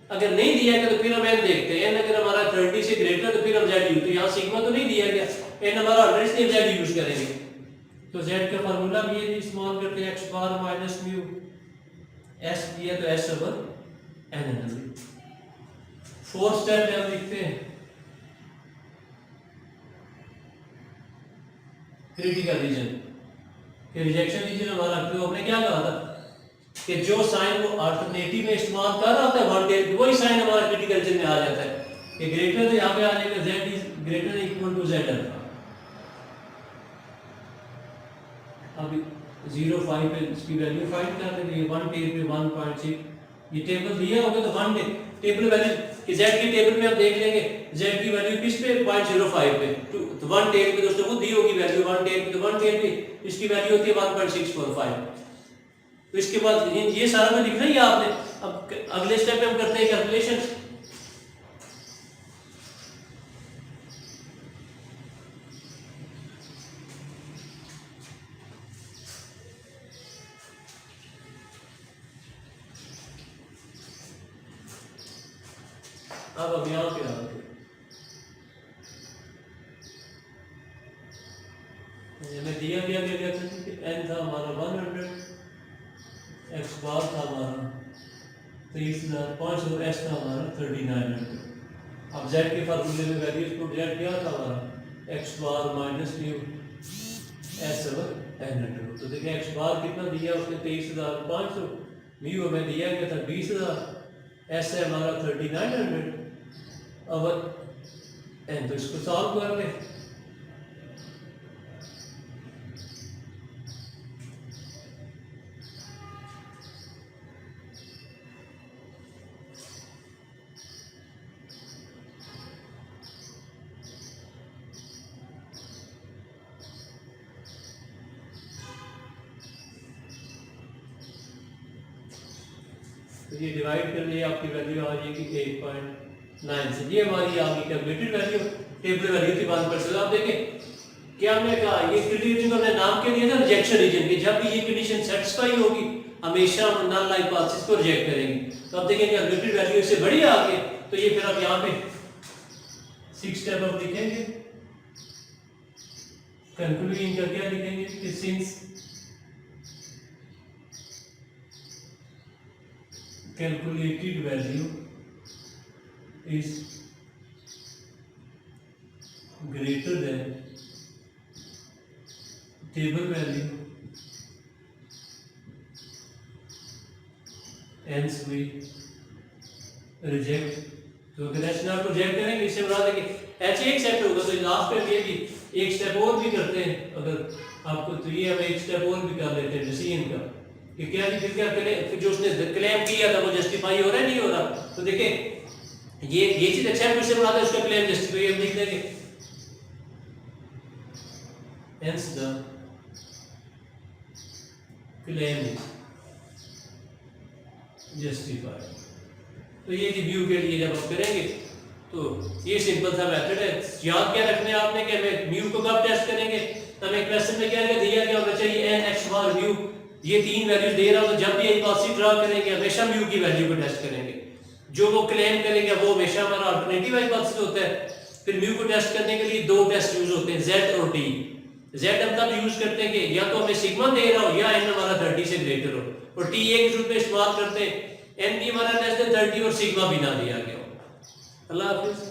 Speaker 1: अगर नहीं दिया गया तो फिर हम एन देखते हैं, एन अगर हमारा 30 से ग्रेटर तो फिर हम जेड यूज, तो यहाँ सिग्मा तो नहीं दिया गया, एन हमारा 100 से जेड यूज करेंगे। तो जेड का फार्मूला भी ये इस्तेमाल करते हैं, एक्स बार माइनस म्यू, एस दिया तो S over N under. Fourth step में हम लिखते हैं क्रिटिकल रीजन, कि रिजेक्शन रीजन हमारा, तो हमने क्या कहा था कि जो साइन वो अल्टरनेटिव में इस्तेमाल कर रहा होता है 1 डे, वही साइन हमारा क्रिटिकल रीजन में आ जाता है कि ग्रेटर, तो यहाँ पे आ जाएगा z is greater than equal to z alpha. अब 0.5 पे इसकी वैल्यू फाइंड कर देंगे, 1 टेबल पे 1.6 ये टेबल दिया होगा, तो 1 टेबल वैल्यू कि z की टेबल में आप देख लेंगे z की वैल्यू किस पे 0.05 पे, तो 1 टेबल पे दोस्तों वो दी होगी वैल्यू 1 टेबल पे, तो 1 टेबल पे इसकी वैल्यू होती है 1.645। तो इसके बाद ये सारा में लिखना ही है आपने। अब अगले स्टेप पे हम करते हैं कैलकुलेशन। अब यहाँ पे आते हमें दिया गया क्या कि n था हमारा 100, x बार था हमारा 23,500, s था हमारा 3900। अब z के फार्मूले में वैल्यूज को z क्या था हमारा x bar minus mu s over N under root. तो देखिए एक्स बार कितना दिया उसने 23,500, म्यू हमें दिया गया था 20,000, एस है हमारा 3900। अब एन तो इसको सॉल्व कर लें। तो ये डिवाइड कर लिए आपकी वैल्यू आ जाएगी 8.9 से। ये हमारी आ गई कैलकुलेटेड वैल्यू, टेबल वैल्यू थी 1%। आप देखें क्या हमने कहा, ये क्रिटिकल हमने नाम के दिया था रिजेक्शन रीजन के। जब भी ये कंडीशन सेटिस्फाई होगी हमेशा हम नल हाइपोथेसिस को रिजेक्ट करेंगे। तो अब देखें कैलकुलेटेड वैल्यू इससे बड़ी आ गई, तो ये फिर आप यहाँ पे 6 स्टेप अब लिखेंगे। कंक्लूजन का क्या लिखेंगे कि since calculated value is greater than table value, hence we reject। तो रैशनल को रिजेक्ट करेंगे, इससे बता देंगे एच एक स्टेप होगा। तो लास्ट पे ये भी एक स्टेप और भी करते हैं अगर आपको, तो ये हम एक स्टेप और भी कर लेते हैं डिसीजन का कि क्या जी फिर क्या फिर जो उसने क्लेम किया था वो जस्टिफाई हो रहा है नहीं हो रहा। तो देखें ये चीज एक्सेप्ट किससे बनाता है, उसका क्लेम जस्टिफाई हम लिख देंगे hence the claim is justified। तो ये रिव्यू के लिए जब हम करेंगे तो ये सिंपल सा मेथड है। याद क्या रखना है आपने कि हमें म्यू को कब टेस्ट करेंगे, तो हमें क्वेश्चन में क्या दिया गया होना चाहिए एन एक्स बार म्यू, ये तीन वैल्यूज दे रहा हूं। तो जब भी हाइपोथेसिस ड्रा करेंगे हमेशा म्यू की वैल्यू को टेस्ट करेंगे। जो वो क्लेम करेंगे वो हमेशा हमारा अल्टरनेटिव हाइपोथेसिस होता है। फिर म्यू को टेस्ट करने के लिए दो टेस्ट यूज होते हैं, जेड और टी। जेड हम तब यूज करते हैं कि या तो हमें सिग्मा दे रहा हो या एन हमारा 30 से ग्रेटर हो, और टी एक रूप में इस्तेमाल करते हैं एन भी हमारा लेस देन 30 और सिग्मा भी ना दिया गया हो। अल्लाह हाफिज।